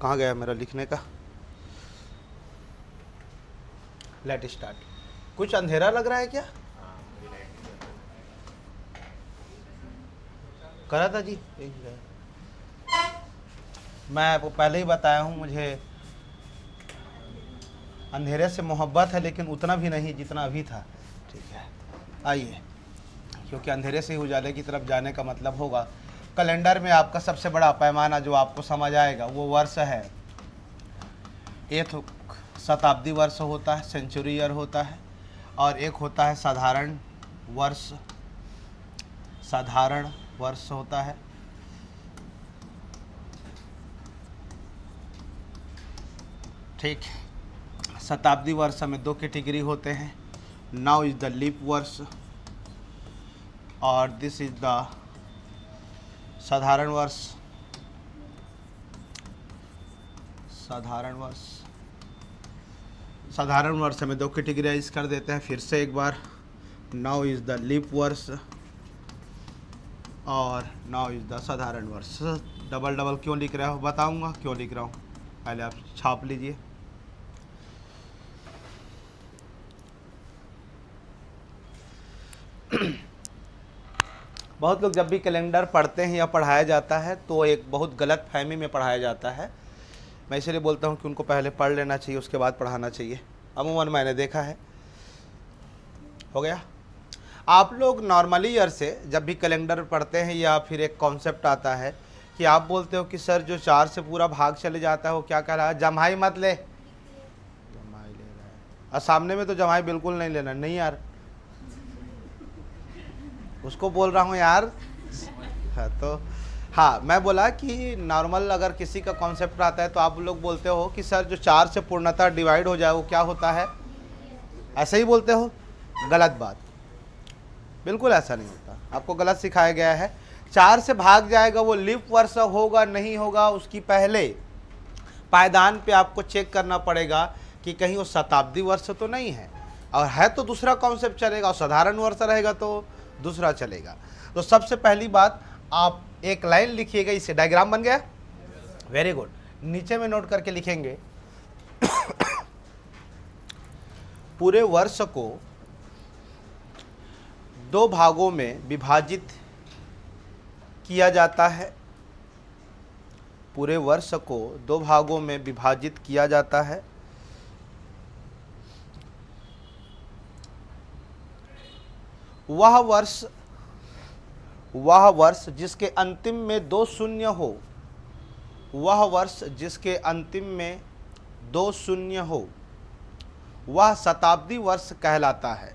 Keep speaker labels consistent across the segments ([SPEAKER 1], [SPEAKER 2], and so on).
[SPEAKER 1] कहाँ गया मेरा लिखने का? Let start. कुछ अंधेरा लग रहा है क्या? करा था जी। मैं आपको पहले ही बताया हूँ, मुझे अंधेरे से मोहब्बत है, लेकिन उतना भी नहीं जितना अभी था। ठीक है, आइए, क्योंकि अंधेरे से ही उजाले की तरफ जाने का मतलब होगा कैलेंडर में आपका सबसे बड़ा पैमाना जो आपको समझ आएगा वो वर्ष है। एक शताब्दी वर्ष होता है, सेंचुरी ईयर होता है, और एक होता है साधारण वर्ष। साधारण वर्ष होता है। ठीक, शताब्दी वर्ष में 2 कैटेगरी होते हैं। नाउ इज द लीप वर्ष और दिस इज द साधारण वर्ष। साधारण वर्ष, साधारण वर्ष में 2 कैटेगराइज कर देते हैं। फिर से एक बार, नाउ इज द लीप वर्ष और नाउ इज द साधारण वर्ष। डबल डबल क्यों लिख रहा हूँ बताऊंगा क्यों लिख रहा हूँ, पहले आप छाप लीजिए। बहुत लोग जब भी कैलेंडर पढ़ते हैं या पढ़ाया जाता है तो एक बहुत गलत फहमी में पढ़ाया जाता है। मैं इसलिए बोलता हूँ कि उनको पहले पढ़ लेना चाहिए, उसके बाद पढ़ाना चाहिए। अमूमन मैंने देखा है। हो गया। आप लोग नॉर्मली ईयर से जब भी कैलेंडर पढ़ते हैं या फिर एक कॉन्सेप्ट आता है कि आप बोलते हो कि सर जो 4 से पूरा भाग चले जाता है वो क्या कह रहा है? जम्हाई मत ले। जम्हाई ले रहा है और सामने में तो जम्हाई बिल्कुल नहीं लेना। नहीं यार, उसको बोल रहा हूँ यार। हाँ, तो हाँ, मैं बोला कि नॉर्मल अगर किसी का कॉन्सेप्ट आता है तो आप लोग बोलते हो कि सर जो 4 से पूर्णतः डिवाइड हो जाए वो क्या होता है? ऐसे ही बोलते हो। गलत बात, बिल्कुल ऐसा नहीं होता। आपको गलत सिखाया गया है। 4 से भाग जाएगा वो लीप वर्ष होगा नहीं होगा, उसकी पहले पायदान पे आपको चेक करना पड़ेगा कि कहीं वो शताब्दी वर्ष तो नहीं है, और है तो दूसरा कॉन्सेप्ट चलेगा, और साधारण वर्ष रहेगा तो दूसरा चलेगा। तो सबसे पहली बात, आप एक लाइन लिखिएगा, इससे डायग्राम बन गया। Very good. नीचे में नोट करके लिखेंगे पूरे वर्ष को 2 भागों में विभाजित किया जाता है। पूरे वर्ष को 2 भागों में विभाजित किया जाता है। वह वर्ष जिसके अंतिम में 2 शून्य हो, वह वर्ष जिसके अंतिम में 2 शून्य हो, वह शताब्दी वर्ष कहलाता है।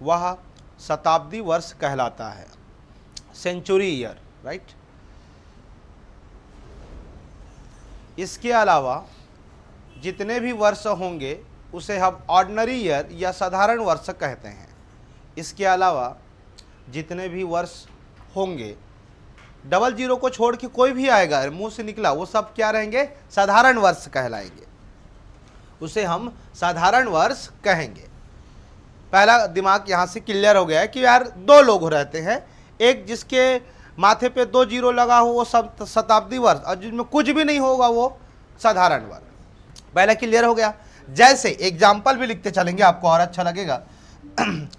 [SPEAKER 1] वह शताब्दी वर्ष कहलाता है, सेंचुरी ईयर, राइट। इसके अलावा जितने भी वर्ष होंगे उसे हम ऑर्डिनरी ईयर या साधारण वर्ष कहते हैं। इसके अलावा जितने भी वर्ष होंगे, डबल जीरो को छोड़ के कोई भी आएगा मुंह से निकला, वो सब क्या रहेंगे? साधारण वर्ष कहलाएंगे। उसे हम साधारण वर्ष कहेंगे। पहला दिमाग यहाँ से क्लियर हो गया है कि यार 2 लोग रहते हैं, एक जिसके माथे पे 2 जीरो लगा हो वो सब शताब्दी वर्ष, और जिसमें कुछ भी नहीं होगा वो साधारण वर्ष। पहला क्लियर हो गया। जैसे एग्जाम्पल भी लिखते चलेंगे, आपको और अच्छा लगेगा।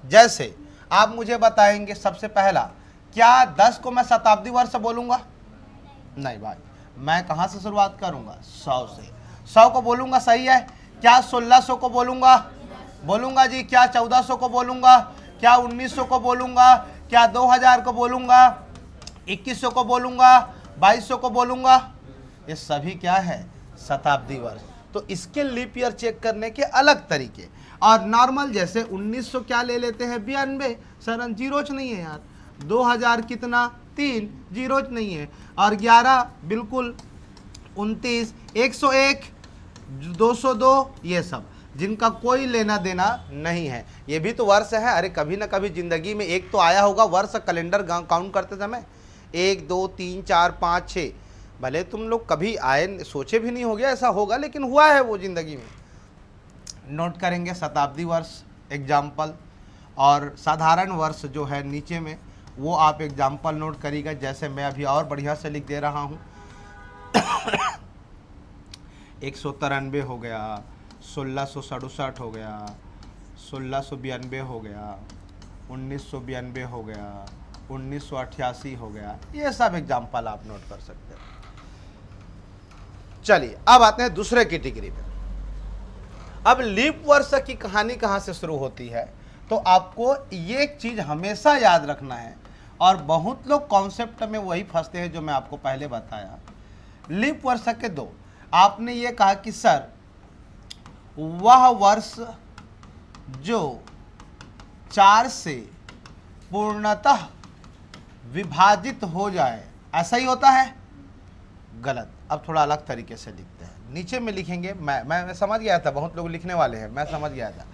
[SPEAKER 1] जैसे आप मुझे बताएंगे सबसे पहला, क्या 10 को मैं शताब्दी वर्ष बोलूंगा? नहीं भाई, मैं कहाँ से शुरुआत करूंगा? 100 से। 100 को बोलूंगा, सही है। क्या 1600 को बोलूंगा? बोलूंगा जी। क्या 1400 को बोलूंगा? क्या 1900 को बोलूंगा? क्या 2000 को बोलूंगा? 2100 को बोलूंगा? 2200 को बोलूंगा? ये सभी क्या है? शताब्दी वर्ष। तो इसके लीप ईयर चेक करने के अलग तरीके। और नॉर्मल जैसे 1900 क्या ले लेते हैं? 92। सर जीरोच नहीं है यार। 2000 कितना? 3 जीरोच नहीं है। और 11 बिल्कुल 29, 101, 202, ये सब जिनका कोई लेना देना नहीं है। ये भी तो वर्ष है। अरे कभी ना कभी जिंदगी में एक तो आया होगा वर्ष कैलेंडर काउंट करते समय। 1 2 3 4 5 6, भले तुम लोग कभी आए सोचे भी नहीं होगा ऐसा होगा, लेकिन हुआ है वो जिंदगी में। नोट करेंगे शताब्दी वर्ष एग्जाम्पल, और साधारण वर्ष जो है नीचे में वो आप एग्जाम्पल नोट करिएगा। जैसे मैं अभी और बढ़िया से लिख दे रहा हूँ 193 हो गया, 1667 हो गया, 1692 हो गया, 1992 हो गया, 1988 हो गया। ये सब एग्जाम्पल आप नोट कर सकते हैं। चलिए अब आते हैं दूसरे कैटेगरी में। अब लीप वर्ष की कहानी कहाँ से शुरू होती है, तो आपको ये एक चीज़ हमेशा याद रखना है, और बहुत लोग कॉन्सेप्ट में वही फंसते हैं जो मैं आपको पहले बताया। लीप वर्ष के दो, आपने ये कहा कि सर वह वर्ष जो 4 से पूर्णतः विभाजित हो जाए, ऐसा ही होता है? गलत। अब थोड़ा अलग तरीके से लिखते हैं, नीचे में लिखेंगे। मैं समझ गया था, बहुत लोग लिखने वाले हैं, मैं समझ गया था,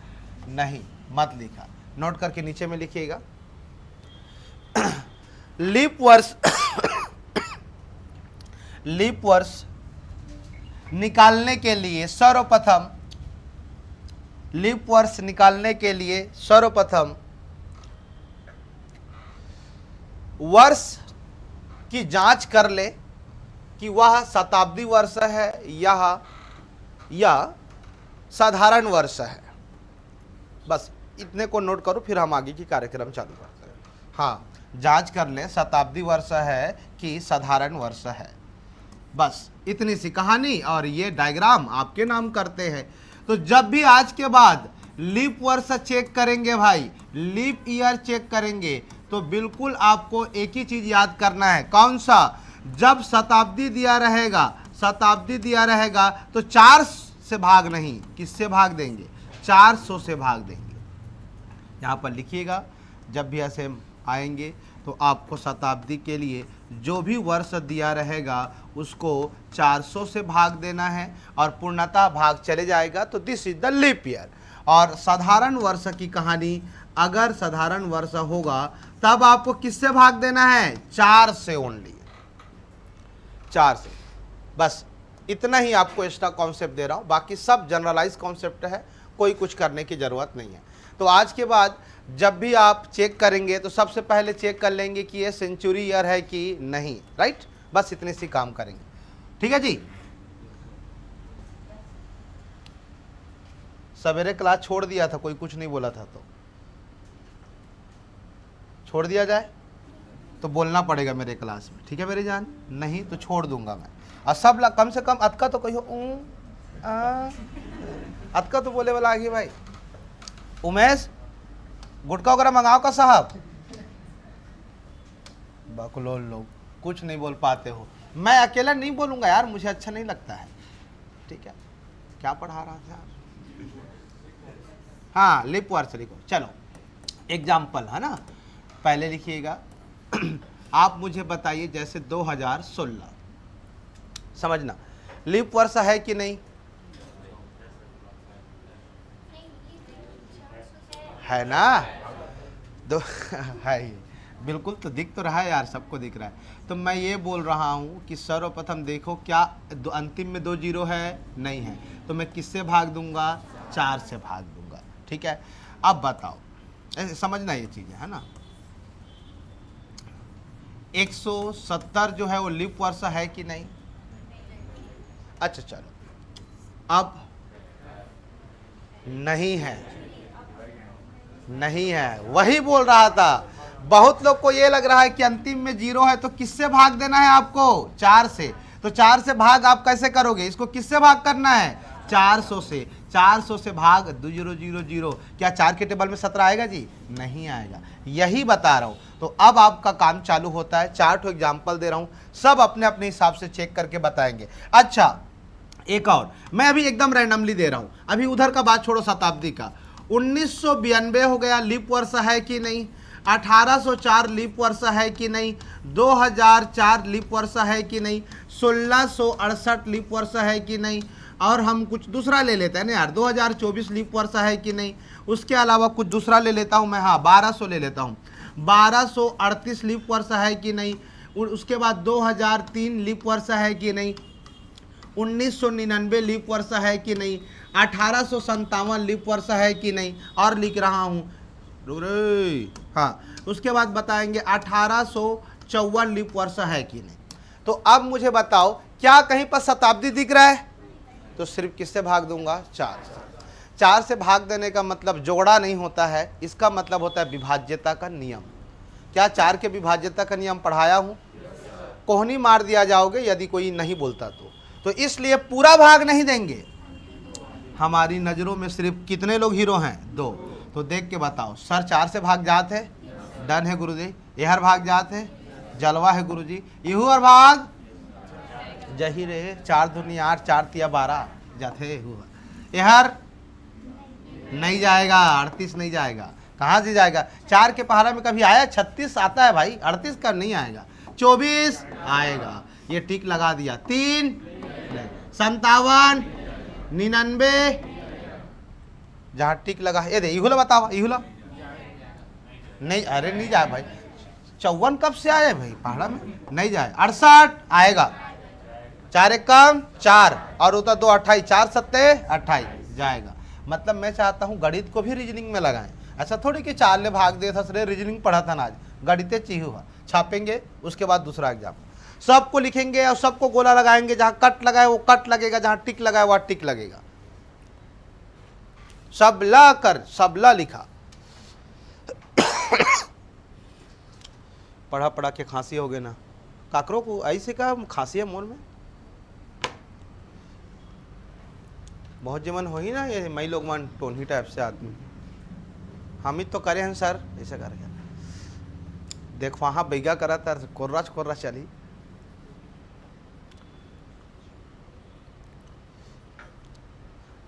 [SPEAKER 1] नहीं मत लिखा, नोट करके नीचे में लिखिएगा। लीप वर्ष लीप वर्ष निकालने के लिए सर्वप्रथम लीप वर्ष निकालने के लिए सर्वप्रथम वर्ष की जांच कर ले कि वह शताब्दी वर्ष है या साधारण वर्ष है। बस इतने को नोट करो, फिर हम आगे की कार्यक्रम चालू करते हैं। हाँ, जांच कर ले शताब्दी वर्ष है कि साधारण वर्ष है। बस इतनी सी कहानी, और ये डायग्राम आपके नाम करते हैं। तो जब भी आज के बाद लीप वर्ष चेक करेंगे भाई, लीप ईयर चेक करेंगे, तो बिल्कुल आपको एक ही चीज याद करना है। कौन सा? जब शताब्दी दिया रहेगा तो 4 से भाग नहीं, किससे भाग देंगे? 400 से भाग देंगे। यहाँ पर लिखिएगा, जब भी ऐसे आएंगे तो आपको शताब्दी के लिए जो भी वर्ष दिया रहेगा उसको 400 से भाग देना है, और पूर्णतः भाग चले जाएगा तो this is the leap year. और साधारण वर्ष की कहानी, अगर साधारण वर्ष होगा तब आपको किससे भाग देना है? 4 से ओनली, 4 से। बस इतना ही आपको एक्स्ट्रा कॉन्सेप्ट दे रहा हूँ, बाकी सब जनरलाइज कॉन्सेप्ट है, कोई कुछ करने की ज़रूरत नहीं है। तो आज के बाद जब भी आप चेक करेंगे तो सबसे पहले चेक कर लेंगे कि ये सेंचुरी ईयर है कि नहीं, राइट? बस इतने सी काम करेंगे, ठीक है जी। सवेरे क्लास छोड़ दिया था, कोई कुछ नहीं बोला था, तो छोड़ दिया जाए तो बोलना पड़ेगा मेरे क्लास में, ठीक है मेरी जान? नहीं तो छोड़ दूंगा मैं। और सब कम से कम अतका तो कहियो, अतका तो बोले वाला आगे भाई। उमेश, गुटका वगैरह मंगाओ का साहब। बकलोल लोग कुछ नहीं बोल पाते हो। मैं अकेला नहीं बोलूंगा यार, मुझे अच्छा नहीं लगता है, ठीक है? क्या पढ़ा रहा था? हाँ, लीप वर्ष लिखो। चलो एग्जाम्पल है ना, पहले लिखिएगा। आप मुझे बताइए, जैसे 2016, समझना लीप वर्ष है कि नहीं? है ना? दो है, बिल्कुल, तो दिख तो रहा है यार, सबको दिख रहा है। तो मैं ये बोल रहा हूँ कि सर्वप्रथम देखो, क्या अंतिम में 2 जीरो है? नहीं है, तो मैं किससे भाग दूंगा? 4 से भाग दूंगा, ठीक है? अब बताओ, समझना ये चीज़ है ना। 170 जो है वो लीप वर्ष है कि नहीं? अच्छा चलो, अब नहीं है, नहीं है, वही बोल रहा था। बहुत लोग को ये लग रहा है कि अंतिम में 0 है, तो किससे भाग देना है आपको? 4 से। तो 4 से भाग आप कैसे करोगे? इसको किससे भाग करना है? 400 से। 400 से भाग 2000। क्या 4 के टेबल में 17 आएगा जी? नहीं आएगा, यही बता रहा हूँ। तो अब आपका काम चालू होता है। 4 ठो एग्जाम्पल दे रहा हूँ, सब अपने अपने हिसाब से चेक करके बताएंगे। अच्छा, एक और मैं अभी एकदम रैंडमली दे रहा हूँ, अभी उधर का बात छोड़ो, शताब्दी का। 1992 हो गया, लीप वर्ष है कि नहीं? 1804 लीप वर्ष है कि नहीं? 2004 लीप वर्ष है कि नहीं? 1668 लीप वर्ष है कि नहीं? और हम कुछ दूसरा ले लेते हैं ना यार, 2024 लीप वर्ष है कि नहीं? उसके अलावा कुछ दूसरा ले लेता हूँ मैं, हाँ 1200 ले लेता हूँ। 1238 लीप वर्ष है कि नहीं? उसके बाद 2003 लीप वर्ष है कि नहीं? 1999 लीप वर्ष है कि नहीं? 1857 लीप वर्ष है कि नहीं? और लिख रहा हूँ, हाँ, उसके बाद बताएंगे 1854 लीप वर्ष है कि नहीं? तो अब मुझे बताओ, क्या कहीं पर शताब्दी दिख रहा है? तो सिर्फ किससे भाग दूंगा? 4 से। 4 से भाग देने का मतलब जोड़ा नहीं होता है, इसका मतलब होता है विभाज्यता का नियम। क्या 4 के विभाज्यता का नियम पढ़ाया हूँ? कोहनी मार दिया जाओगे यदि कोई नहीं बोलता तो इसलिए पूरा भाग नहीं देंगे। हमारी नज़रों में सिर्फ कितने लोग हीरो हैं? 2। तो देख के बताओ, सर 4 से भाग जाते, डन है गुरुजी। यहर भाग जाते, जलवा है गुरुजी। इहू और भाग जही रे, 4 दूनी 8, 4 तिया 12 जाते। यहर नहीं जाएगा, 38 नहीं जाएगा। कहाँ से जाएगा? 4 के पहाड़ा में कभी आया? 36 आता है भाई, 38 का नहीं आएगा। 24 आएगा, ये टिक लगा दिया। 3 57 99 जहाँ टिक लगा है, ये दे इहुला बताओ, इहुला नहीं, अरे नहीं जाए भाई। 54 कब से आए भाई पहाड़ा में? नहीं जाए। 68 आएगा, 4 एक कम 4 और उतर 2 28, 4 सत्ते 28 जाएगा। मतलब मैं चाहता हूँ गणित को भी रीजनिंग में लगाएं। ऐसा थोड़ी कि 4 ने भाग दिया था सर, रीजनिंग पढ़ा था ना आज, गणित चाहिए हुआ छापेंगे, उसके बाद दूसरा एग्जाम सबको लिखेंगे और सबको गोला लगाएंगे। जहाँ कट लगाए वो कट लगेगा, जहाँ टिक लगाए वहाँ टिक लगेगा। सबला कर, सबला लिखा। पढ़ा पढ़ा के खांसी हो गए ना, काकरों को ऐसे का खांसी है मोर में बहुत जमन हो ही ना, ये मई लोग मन टोनी टाइप से आदमी हम ही तो करे हैं सर, ऐसे करके देख वहाँ बैगा करा था, कोर्रा चली।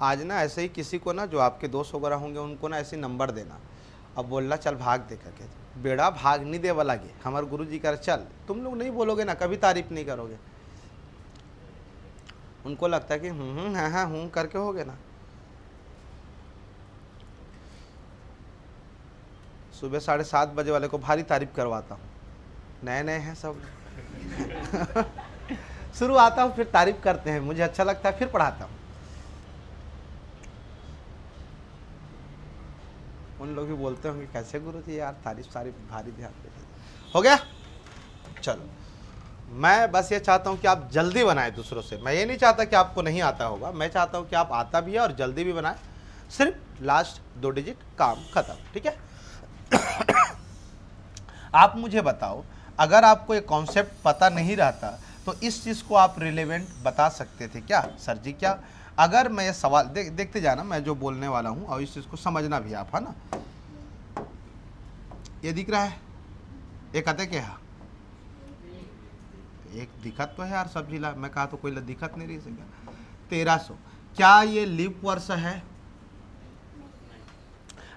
[SPEAKER 1] आज ना ऐसे ही किसी को ना, जो आपके दोस्त वगैरह होंगे उनको ना ऐसे नंबर देना, अब बोलना चल भाग दे करके। बेड़ा भाग नहीं दे वाला गे, हमारे गुरुजी कर चल, तुम लोग नहीं बोलोगे ना, कभी तारीफ नहीं करोगे। उनको लगता है कि हाँ हूँ करके हो गए ना। सुबह 7:30 बजे वाले को भारी तारीफ करवाता हूँ, नए नए हैं सब। शुरू आता हूँ फिर तारीफ करते हैं, मुझे अच्छा लगता है, फिर पढ़ाता हूँ। उन लोग भी बोलते होंगे कैसे गुरुजी यार तारीफ भारी ध्यान देते। हो गया, चलो। मैं बस ये चाहता हूँ कि आप जल्दी बनाएं दूसरों से। मैं ये नहीं चाहता कि आपको नहीं आता होगा, मैं चाहता हूँ कि आप आता भी है और जल्दी भी बनाएं। सिर्फ लास्ट 2 डिजिट, काम खत्म, ठीक है। आप मुझे बताओ, अगर आपको ये कॉन्सेप्ट पता नहीं रहता तो इस चीज़ को आप रिलेवेंट बता सकते थे क्या? सर जी क्या, अगर मैं ये सवाल देखते जाना मैं जो बोलने वाला हूँ, और इस चीज़ को समझना भी आप, है ना। ये दिख रहा है, एक आते क्या है, एक दिक्कत तो है यार सब जिला, मैं कहा तो कोई दिक्कत नहीं रही सका। 1300, क्या ये लीप वर्ष है?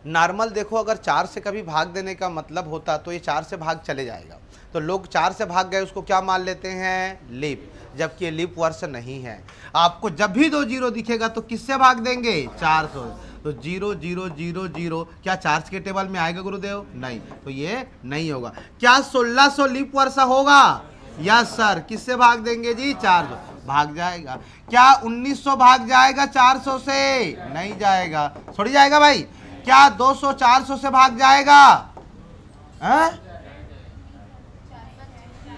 [SPEAKER 1] नॉर्मल देखो, अगर 4 से कभी भाग देने का मतलब होता तो ये 4 से भाग चले जाएगा, तो लोग 4 से भाग गए उसको क्या मान लेते हैं? लीप, जबकि ये लीप वर्ष नहीं है। आपको जब भी 2 जीरो दिखेगा तो किससे भाग देंगे? 400। तो 0 0 0 0 क्या 4 के टेबल में आएगा गुरुदेव? नहीं, तो ये नहीं होगा। क्या 1600 लीप वर्ष होगा? Yes sir. किससे भाग देंगे जी? 400 भाग जाएगा। क्या 1900 भाग जाएगा 400 से? नहीं जाएगा, थोड़ी जाएगा भाई। क्या 200 400 से भाग जाएगा?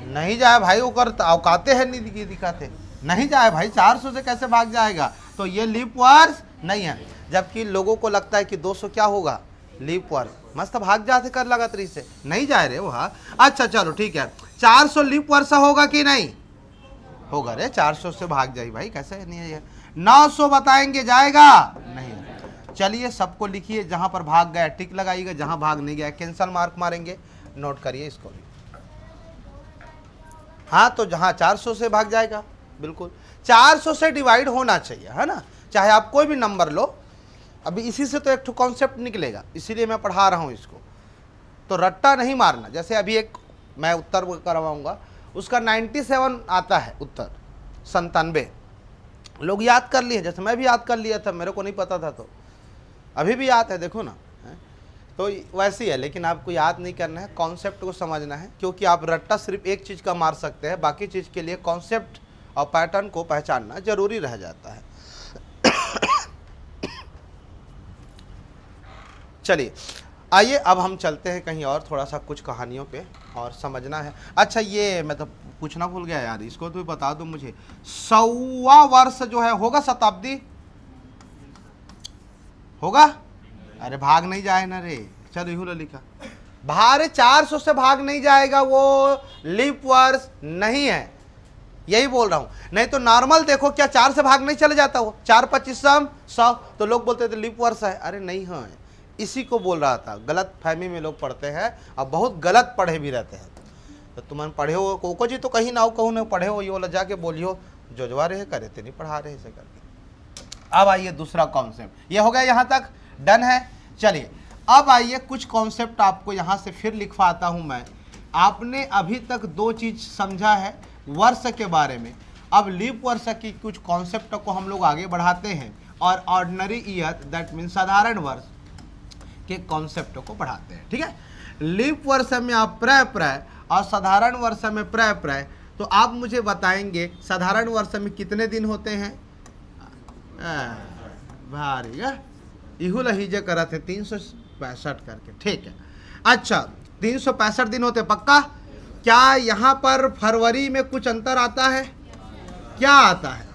[SPEAKER 1] नहीं जाए भाई, वो कर औकाते हैं नहीं दिखाते, नहीं जाए भाई। 400 से कैसे भाग जाएगा? तो ये लीप वर्ष नहीं है, जबकि लोगों को लगता है कि 200 क्या होगा? लीप वर्ष। मस्त भाग जाते कर लगा तरी से, नहीं जाए रे वहाँ। अच्छा चलो ठीक है, 400 लीप वर्ष होगा कि नहीं होगा? रे 400 से भाग जाए भाई, कैसे नहीं है? 900 बताएंगे जाएगा? नहीं। चलिए सबको लिखिए, जहां पर भाग गया टिक लगाइएगा, जहां भाग नहीं गया कैंसल मार्क मारेंगे। नोट करिए इसको भी। हाँ, तो जहां 400 से भाग जाएगा, बिल्कुल 400 से डिवाइड होना चाहिए, है ना। चाहे आप कोई भी नंबर लो, अभी इसी से तो एक कॉन्सेप्ट निकलेगा, इसीलिए मैं पढ़ा रहा हूँ इसको। तो रट्टा नहीं मारना। जैसे अभी एक मैं उत्तर करवाऊंगा, उसका 97 आता है उत्तर, 97 लोग याद कर लिए, जैसे मैं भी याद कर लिया था, मेरे को नहीं पता था तो अभी भी याद है, देखो ना है? तो वैसे ही है, लेकिन आपको याद नहीं करना है, कॉन्सेप्ट को समझना है, क्योंकि आप रट्टा सिर्फ एक चीज़ का मार सकते हैं, बाकी चीज़ के लिए कॉन्सेप्ट और पैटर्न को पहचानना जरूरी रह जाता है। चलिए आइए अब हम चलते हैं कहीं और, थोड़ा सा कुछ कहानियों पे और समझना है। अच्छा ये मैं तो पूछना भूल गया यार, इसको तो बता दो मुझे, 100वां वर्ष जो है होगा शताब्दी होगा? अरे भाग नहीं जाए ना रे, चलो यहू लिखा भारे 400 से भाग नहीं जाएगा, वो लीप वर्ष नहीं है, यही बोल रहा हूं। नहीं तो नॉर्मल देखो, क्या 4 से भाग नहीं चले जाता वो, 4 25 100, तो लोग बोलते थे लीप वर्ष है। अरे नहीं है, इसी को बोल रहा था। गलत फहमी में लोग पढ़ते हैं और बहुत गलत पढ़े भी रहते हैं। तो तुम पढ़े हो कोको जी तो कहीं ना हो, कहूँ ना पढ़े हो, ये वाला जाके बोलियो जोजवा रहे करे थे नहीं पढ़ा रहे ऐसे करके। अब आइए दूसरा कॉन्सेप्ट, ये हो गया यहाँ तक, डन है। चलिए अब आइए कुछ कॉन्सेप्ट आपको यहाँ से फिर लिखवाता हूँ मैं। आपने अभी तक 2 चीज समझा है वर्ष के बारे में, अब लीप वर्ष की कुछ कॉन्सेप्ट को हम लोग आगे बढ़ाते हैं और ऑर्डिनरी ईयर दैट मीन साधारण वर्ष के कॉन्सेप्ट को बढ़ाते हैं। ठीक है, लीप वर्ष में आप प्रय और साधारण वर्ष में प्रय, तो आप मुझे बताएंगे साधारण वर्ष में कितने दिन होते हैं? भारी इहू लहीजे करा थे 365 करके। ठीक है, अच्छा 365 दिन होते पक्का? क्या यहाँ पर फरवरी में कुछ अंतर आता है? क्या आता है?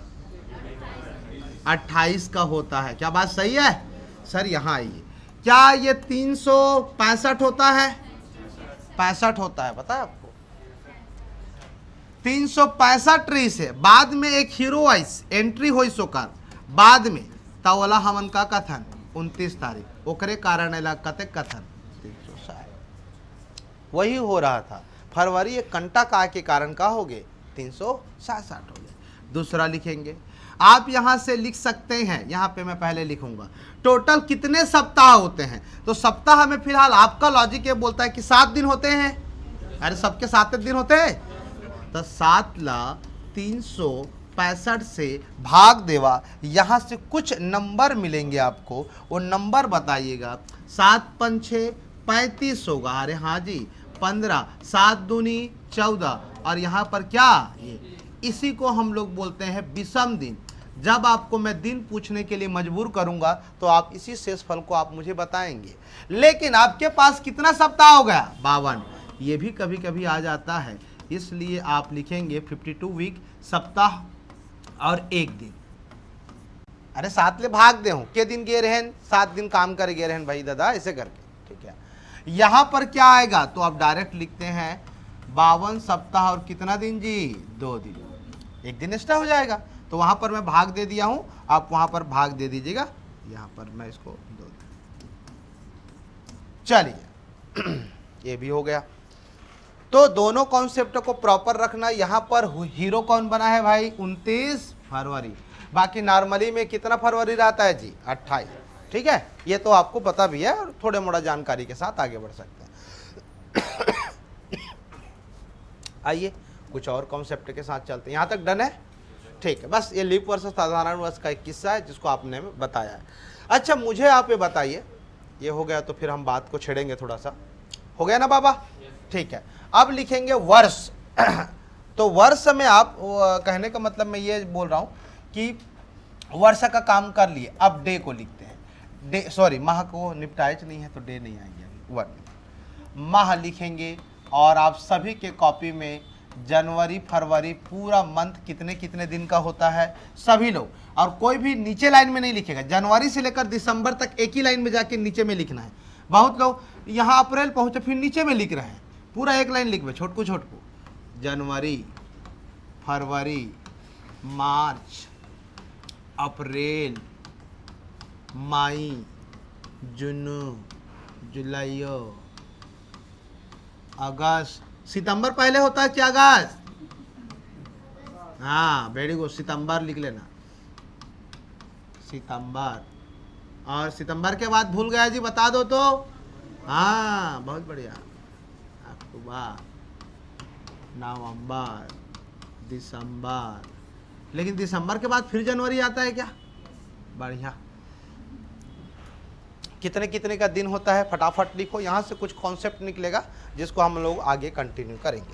[SPEAKER 1] 28 का होता है। क्या बात सही है सर? यहाँ आइए, क्या ये 365 होता है? 65 होता है, पता है आपको? 365 ट्री से बाद में एक हीरो आइस एंट्री हुई सोकार बाद में तवला हमन का कथन 29 तारीख ओकरे कारण एला कते कथन 360 वही हो रहा था। फरवरी एक कंटा का के कारण का हो गए 367 हो गए। दूसरा लिखेंगे, आप यहां से लिख सकते हैं, यहां पे मैं पहले लिखूंगा टोटल कितने सप्ताह होते हैं। तो सप्ताह में फिलहाल आपका लॉजिक ये बोलता है कि 7 दिन होते हैं। अरे सबके 7 दिन होते हैं, तो 7,365 से भाग देवा, यहां से कुछ नंबर मिलेंगे आपको, वो नंबर बताइएगा। 7 5 6 35 होगा। अरे हाँ जी 15, 7 दूनी 14, और यहाँ पर क्या ये, इसी को हम लोग बोलते हैं विषम दिन। जब आपको मैं दिन पूछने के लिए मजबूर करूंगा तो आप इसी शेषफल को आप मुझे बताएंगे। लेकिन आपके पास कितना सप्ताह हो गया? 52। ये भी कभी कभी आ जाता है, इसलिए आप लिखेंगे 52 वीक सप्ताह और 1 दिन। अरे 7 ले भाग दे हूं के दिन गे रहन, 7 दिन काम करे गे रहन भाई दादा, ऐसे करके। ठीक है, यहां पर क्या आएगा तो आप डायरेक्ट लिखते हैं 52 सप्ताह और कितना दिन जी? 2 दिन, 1 दिन एक्स्ट्रा हो जाएगा। तो वहां पर मैं भाग दे दिया हूं, आप वहां पर भाग दे दीजिएगा। यहां पर मैं इसको 2 दिन। चलिए ये भी हो गया। तो दोनों कॉन्सेप्ट को प्रॉपर रखना। यहां पर हीरो कौन बना है भाई? 29 फरवरी। बाकी नॉर्मली में कितना फरवरी रहता है जी? 28। ठीक है, ये तो आपको पता भी है और थोड़े मोड़ा जानकारी के साथ आगे बढ़ सकते हैं। आइए कुछ और कॉन्सेप्ट के साथ चलते हैं। यहाँ तक डन है? ठीक है, बस ये लीप वर्ष साधारण वर्ष का एक किस्सा है जिसको आपने बताया है। अच्छा मुझे आप ये बताइए, ये हो गया तो फिर हम बात को छेड़ेंगे थोड़ा सा, हो गया ना बाबा? ठीक है, अब लिखेंगे वर्ष। तो वर्ष में आप कहने का मतलब मैं ये बोल रहा हूँ कि वर्ष का काम कर लिए, अब डे को लिखते हैं। डे सॉरी माह को निपटाए नहीं है तो डे नहीं आएंगे, वर्ष माह लिखेंगे। और आप सभी के कॉपी में जनवरी फरवरी पूरा मंथ कितने कितने दिन का होता है सभी लोग, और कोई भी नीचे लाइन में नहीं लिखेगा। जनवरी से लेकर दिसंबर तक एक ही लाइन में जाके नीचे में लिखना है। बहुत लोग यहाँ अप्रैल पहुँचे फिर नीचे में लिख रहे हैं, पूरा एक लाइन लिखवे छोटकू छोटकू। जनवरी फरवरी मार्च अप्रैल मई जून जुलाई अगस्त, सितंबर पहले होता है क्या अगस्त? हाँ वेरी गुड, सितंबर लिख लेना, सितंबर। और सितंबर के बाद भूल गया जी, बता दो तो। हाँ बहुत बढ़िया, अक्टूबर नवंबर दिसंबर। लेकिन दिसंबर के बाद फिर जनवरी आता है क्या? बढ़िया। कितने कितने का दिन होता है फटाफट लिखो, यहाँ से कुछ कॉन्सेप्ट निकलेगा जिसको हम लोग आगे कंटिन्यू करेंगे।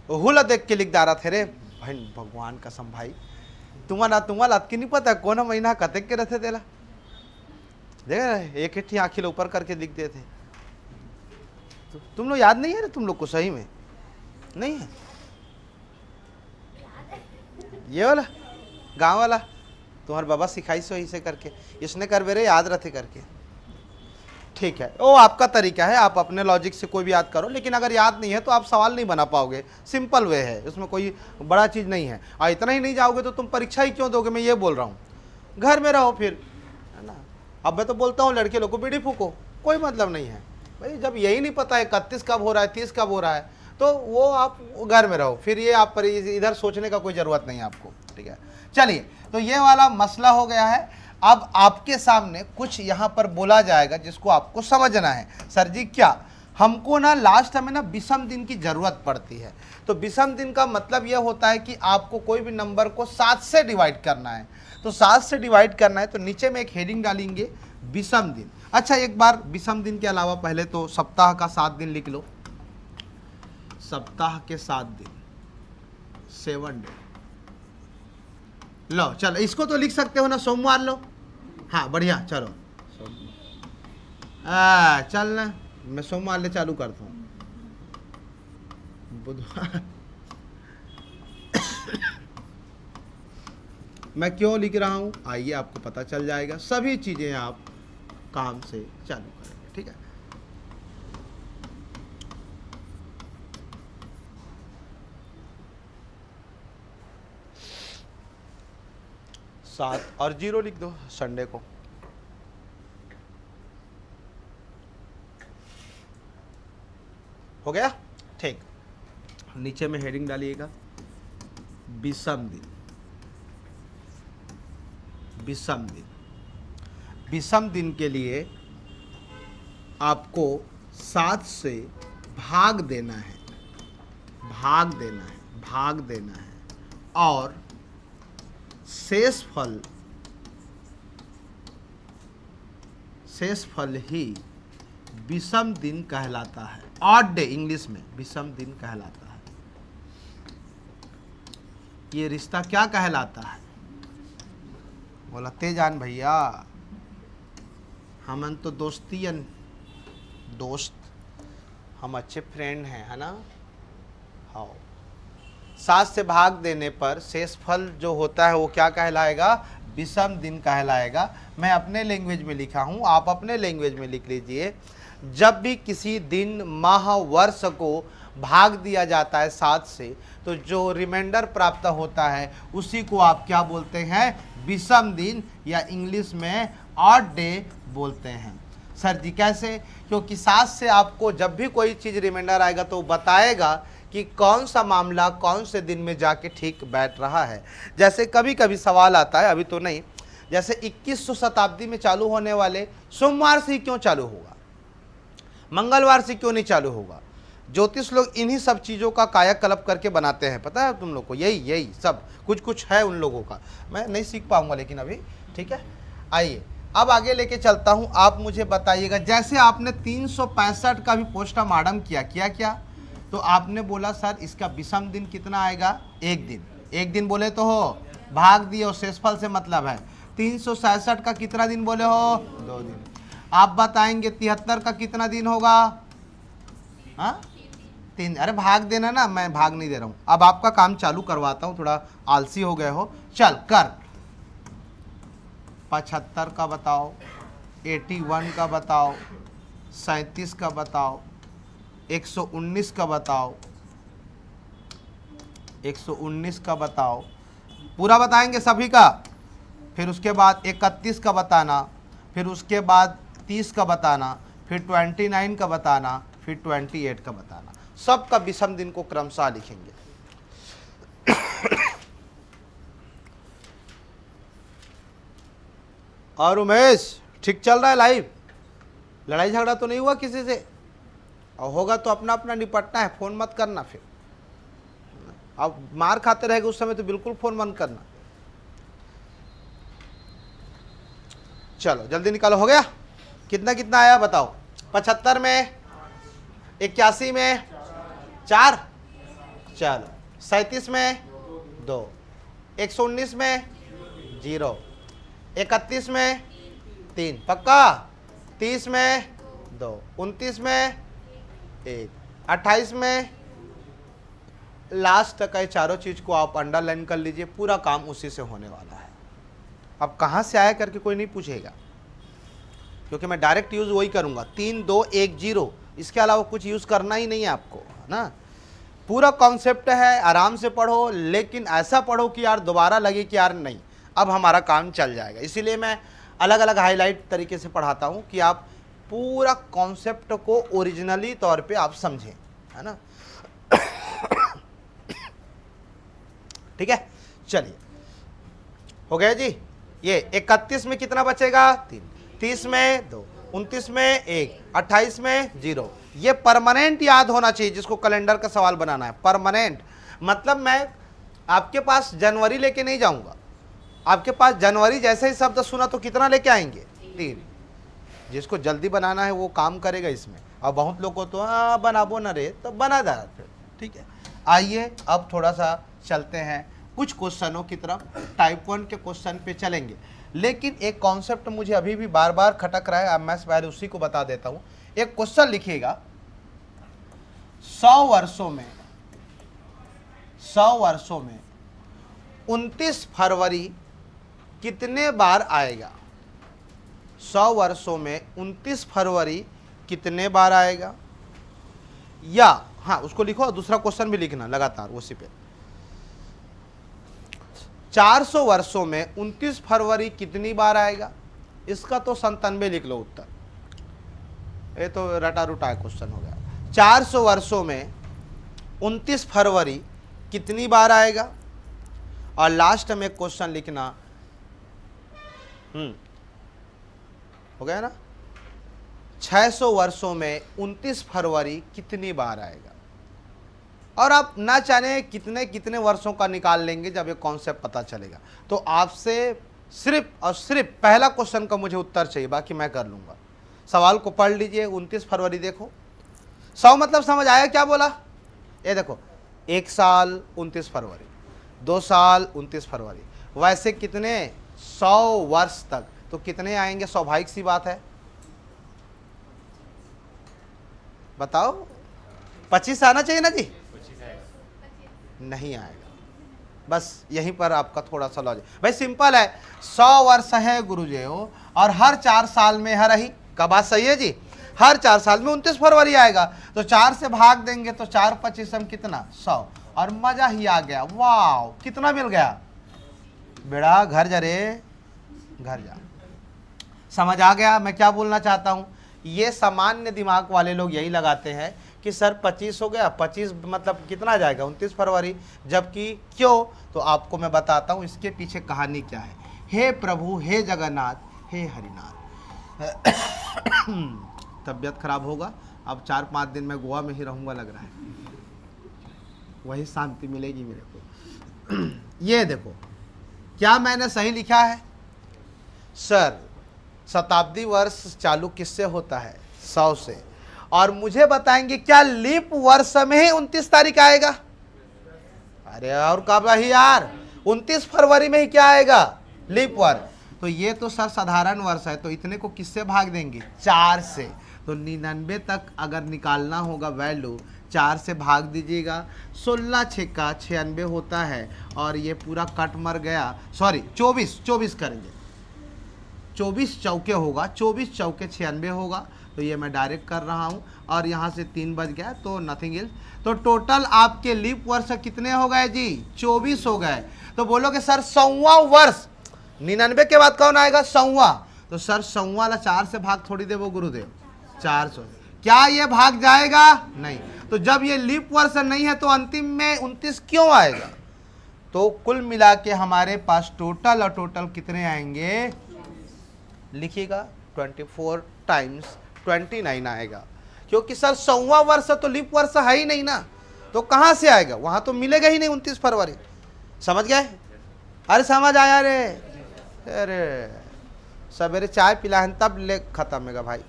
[SPEAKER 1] हुला देख के लिख डारा थे रे भाई, भगवान कसम भाई तुम्हारा की नहीं पता कौन महीना कतक के रहते तेला, देख रहे एक ही आँखिल ऊपर करके लिख देते। तुम लोग याद नहीं है रे, तुम लोग को सही में नहीं है ये वाला गांव वाला, तुम्हारे बाबा सिखाई सो से करके, इसने कर बेरे याद रहते करके। ठीक है, वो आपका तरीका है, आप अपने लॉजिक से कोई भी याद करो, लेकिन अगर याद नहीं है तो आप सवाल नहीं बना पाओगे। सिंपल वे है, उसमें कोई बड़ा चीज़ नहीं है। और इतना ही नहीं जाओगे तो तुम परीक्षा ही क्यों दोगे, मैं ये बोल रहा हूँ। घर में रहो फिर, है ना। अब मैं तो बोलता हूँ लड़के लोग को बीड़ी फूको, कोई मतलब नहीं है भाई। जब यही नहीं पता है 31 कब हो रहा है 30 कब हो रहा है, तो वो आप घर में रहो, फिर ये आप इधर सोचने का कोई ज़रूरत नहीं है आपको। ठीक है, चलिए, तो ये वाला मसला हो गया है। अब आपके सामने कुछ यहाँ पर बोला जाएगा जिसको आपको समझना है। सर जी क्या, हमको ना लास्ट में ना विषम दिन की ज़रूरत पड़ती है। तो विषम दिन का मतलब यह होता है कि आपको कोई भी नंबर को 7 से डिवाइड करना है। तो 7 से डिवाइड करना है तो नीचे में एक हेडिंग डालेंगे विषम दिन। अच्छा, एक बार विषम दिन के अलावा पहले तो सप्ताह का 7 दिन लिख लो। सप्ताह के 7 दिन, 7 डे। लो चलो, इसको तो लिख सकते हो ना, सोमवार लो। हाँ बढ़िया, चलो चल ना, मैं सोमवार ले चालू करता हूँ। बुधवार मैं क्यों लिख रहा हूँ आइए आपको पता चल जाएगा। सभी चीज़ें आप काम से चालू करेंगे। ठीक है, सात और 0 लिख दो संडे को। हो गया, ठीक। नीचे में हेडिंग डालिएगा विषम दिन। विषम दिन, विषम दिन के लिए आपको 7 से भाग देना है, भाग देना है, भाग देना है। और शेष फल ही विषम दिन कहलाता है। ऑड डे इंग्लिश में विषम दिन कहलाता है। ये रिश्ता क्या कहलाता है? बोला तेजान भैया, हमन तो दोस्तियन दोस्त, हम अच्छे फ्रेंड हैं, है ना। हाँ, 7 से भाग देने पर शेष फल जो होता है वो क्या कहलाएगा? विषम दिन कहलाएगा। मैं अपने लैंग्वेज में लिखा हूँ, आप अपने लैंग्वेज में लिख लीजिए। जब भी किसी दिन, माह, वर्ष को भाग दिया जाता है 7 से, तो जो रिमाइंडर प्राप्त होता है उसी को आप क्या बोलते हैं? विषम दिन, या इंग्लिश में ऑड डे बोलते हैं। सर जी कैसे? क्योंकि 7 से आपको जब भी कोई चीज़ रिमाइंडर आएगा तो बताएगा कि कौन सा मामला कौन से दिन में जाके ठीक बैठ रहा है। जैसे कभी कभी सवाल आता है, अभी तो नहीं, जैसे 2100 शताब्दी में चालू होने वाले सोमवार से ही क्यों चालू होगा, मंगलवार से क्यों नहीं चालू होगा? ज्योतिष लोग इन्हीं सब चीज़ों का कायाकल्प करके बनाते हैं, पता है तुम लोग को। यही सब कुछ है उन लोगों का। मैं नहीं सीख पाऊंगा लेकिन अभी, ठीक है। आइए अब आगे लेके चलता हूं। आप मुझे बताइएगा, जैसे आपने 365 का भी पोस्टमार्टम किया क्या? तो आपने बोला सर इसका विषम दिन कितना आएगा? 1 दिन। 1 दिन बोले तो हो, भाग दिए और शेषफल से मतलब है। 367 का कितना दिन बोले हो? 2 दिन। आप बताएंगे 73 का कितना दिन होगा? हाँ 3। अरे भाग देना ना, मैं भाग नहीं दे रहा हूँ। अब आपका काम चालू करवाता हूँ, थोड़ा आलसी हो गए हो। चल कर, 75 का बताओ, 81 का बताओ, 37 का बताओ, 119 का बताओ, 119 का बताओ, पूरा बताएंगे सभी का। फिर उसके बाद 31 का बताना, फिर उसके बाद 30 का बताना, फिर 29 का बताना, फिर 28 का बताना। सबका विषम दिन को क्रमशः लिखेंगे। और उमेश ठीक चल रहा है लाइव? लड़ाई झगड़ा तो नहीं हुआ किसी से? और होगा तो अपना अपना निपटना है, फ़ोन मत करना। फिर अब मार खाते रहेगा उस समय तो बिल्कुल फ़ोन बंद करना। चलो जल्दी निकालो। हो गया? कितना कितना आया बताओ? 75 में, 81 में 4, चलो 37 में 2, 119 में 0, 31 में 3, पक्का, 30 में 2, 29 में 1, 28 में, लास्ट तक है चारों चीज को आप अंडरलाइन कर लीजिए, पूरा काम उसी से होने वाला है। अब कहाँ से आया करके कोई नहीं पूछेगा, क्योंकि मैं डायरेक्ट यूज वही करूंगा, 3 2 1 0, इसके अलावा कुछ यूज करना ही नहीं है आपको, है ना। पूरा कॉन्सेप्ट है, आराम से पढ़ो, लेकिन ऐसा पढ़ो कि यार दोबारा लगे कि यार नहीं अब हमारा काम चल जाएगा। इसीलिए मैं अलग अलग हाईलाइट तरीके से पढ़ाता हूँ कि आप पूरा कॉन्सेप्ट को ओरिजिनली तौर पे आप समझें, है ना। ठीक है, चलिए हो गया जी। ये 31 में कितना बचेगा 3, 30 में 2, 29 में 1, 28 में 0। ये परमानेंट याद होना चाहिए, जिसको कैलेंडर का सवाल बनाना है। परमानेंट मतलब मैं आपके पास जनवरी लेके नहीं जाऊंगा, आपके पास जनवरी जैसे ही शब्द सुना तो कितना लेके आएंगे 3। जिसको जल्दी बनाना है वो काम करेगा इसमें, और बहुत लोग को तो बनाबो ना रे तो बना जा फिर। ठीक है, आइए अब थोड़ा सा चलते हैं कुछ क्वेश्चनों की तरफ, टाइप 1 के क्वेश्चन पे चलेंगे। लेकिन एक कॉन्सेप्ट मुझे अभी भी बार बार खटक रहा है, अब मैं पहले उसी को बता देता हूं। एक क्वेश्चन लिखिएगा, 100 वर्षों में 29 फरवरी कितने बार आएगा? 100 वर्षों में 29 फरवरी कितने बार आएगा? या हाँ उसको लिखो, दूसरा क्वेश्चन भी लिखना लगातार उसी पे। 400 वर्षों में 29 फरवरी कितनी बार आएगा? इसका तो 97 लिख लो उत्तर, ये तो रटा रुटा क्वेश्चन हो गया। 400 वर्षों में 29 फरवरी कितनी बार आएगा? और लास्ट में क्वेश्चन लिखना, हो गया ना। 600 वर्षों में 29 फरवरी कितनी बार आएगा? और आप ना चाहे कितने कितने वर्षों का निकाल लेंगे जब ये कॉन्सेप्ट पता चलेगा। तो आपसे सिर्फ और सिर्फ पहला क्वेश्चन का मुझे उत्तर चाहिए, बाकी मैं कर लूँगा। सवाल को पढ़ लीजिए, 29 फरवरी देखो, 100 मतलब समझ आया क्या बोला? ये देखो, 1 साल 29 फरवरी, 2 साल 29 फरवरी, वैसे कितने 100 वर्ष तक, तो कितने आएंगे? स्वाभाविक सी बात है, बताओ। 25 आना चाहिए ना जी? नहीं आएगा। बस यहीं पर आपका थोड़ा सा लॉजिक भाई सिंपल है। 100 वर्ष है गुरुजी और हर 4 साल में हर ही का बात सही है जी, हर 4 साल में 29 फरवरी आएगा, तो 4 से भाग देंगे तो 4 25 हम कितना 100, और मजा ही आ गया। वाह, कितना मिल गया बेड़ा? घर जा रे, घर जा। समझ आ गया मैं क्या बोलना चाहता हूं? ये सामान्य दिमाग वाले लोग यही लगाते हैं कि सर 25 हो गया, 25 मतलब कितना जाएगा 29 फरवरी, जबकि क्यों? तो आपको मैं बताता हूँ इसके पीछे कहानी क्या है। हे प्रभु, हे जगन्नाथ, हे हरिनाथ। तबीयत खराब होगा, अब 4-5 दिन मैं गोवा में ही रहूँगा लग रहा है, वही शांति मिलेगी मेरे को। ये देखो, क्या मैंने सही लिखा है? सर शताब्दी वर्ष चालू किससे होता है? 100 से। और मुझे बताएंगे क्या लीप वर्ष में ही 29 तारीख आएगा? अरे और कब ही यार, 29 फरवरी में ही क्या आएगा? लीप वर्ष। तो ये तो सर साधारण वर्ष है, तो इतने को किससे भाग देंगे? 4 से। तो 99 तक अगर निकालना होगा वैल्यू, 4 से भाग दीजिएगा, 16 6 96 होता है, और ये पूरा कट मर गया, सॉरी 24 करेंगे, 24 चौके होगा, 24 चौके 96 होगा, तो ये मैं डायरेक्ट कर रहा हूँ, और यहाँ से 3 बच गया तो नथिंग एल्स। तो टोटल आपके लीप वर्ष कितने हो गए जी? 24 हो गए। तो बोलोगे सर 100वां वर्ष, 99 के बाद कौन आएगा? 100वां। तो सर 100 वाला 4 से भाग थोड़ी देवो गुरुदेव, 400। क्या ये भाग जाएगा? नहीं। तो जब ये लीप वर्ष नहीं है तो अंतिम में 29 क्यों आएगा? तो कुल मिला के हमारे पास टोटल और टोटल कितने आएंगे? लिखिएगा 24 टाइम्स 29 आएगा, क्योंकि सर 100वां वर्ष तो लीप वर्ष है ही नहीं ना, तो कहाँ से आएगा? वहाँ तो मिलेगा ही नहीं 29 फरवरी। समझ गए? अरे समझ आया रे? अरे सवेरे चाय पिला है तब ले खत्म होगा भाई।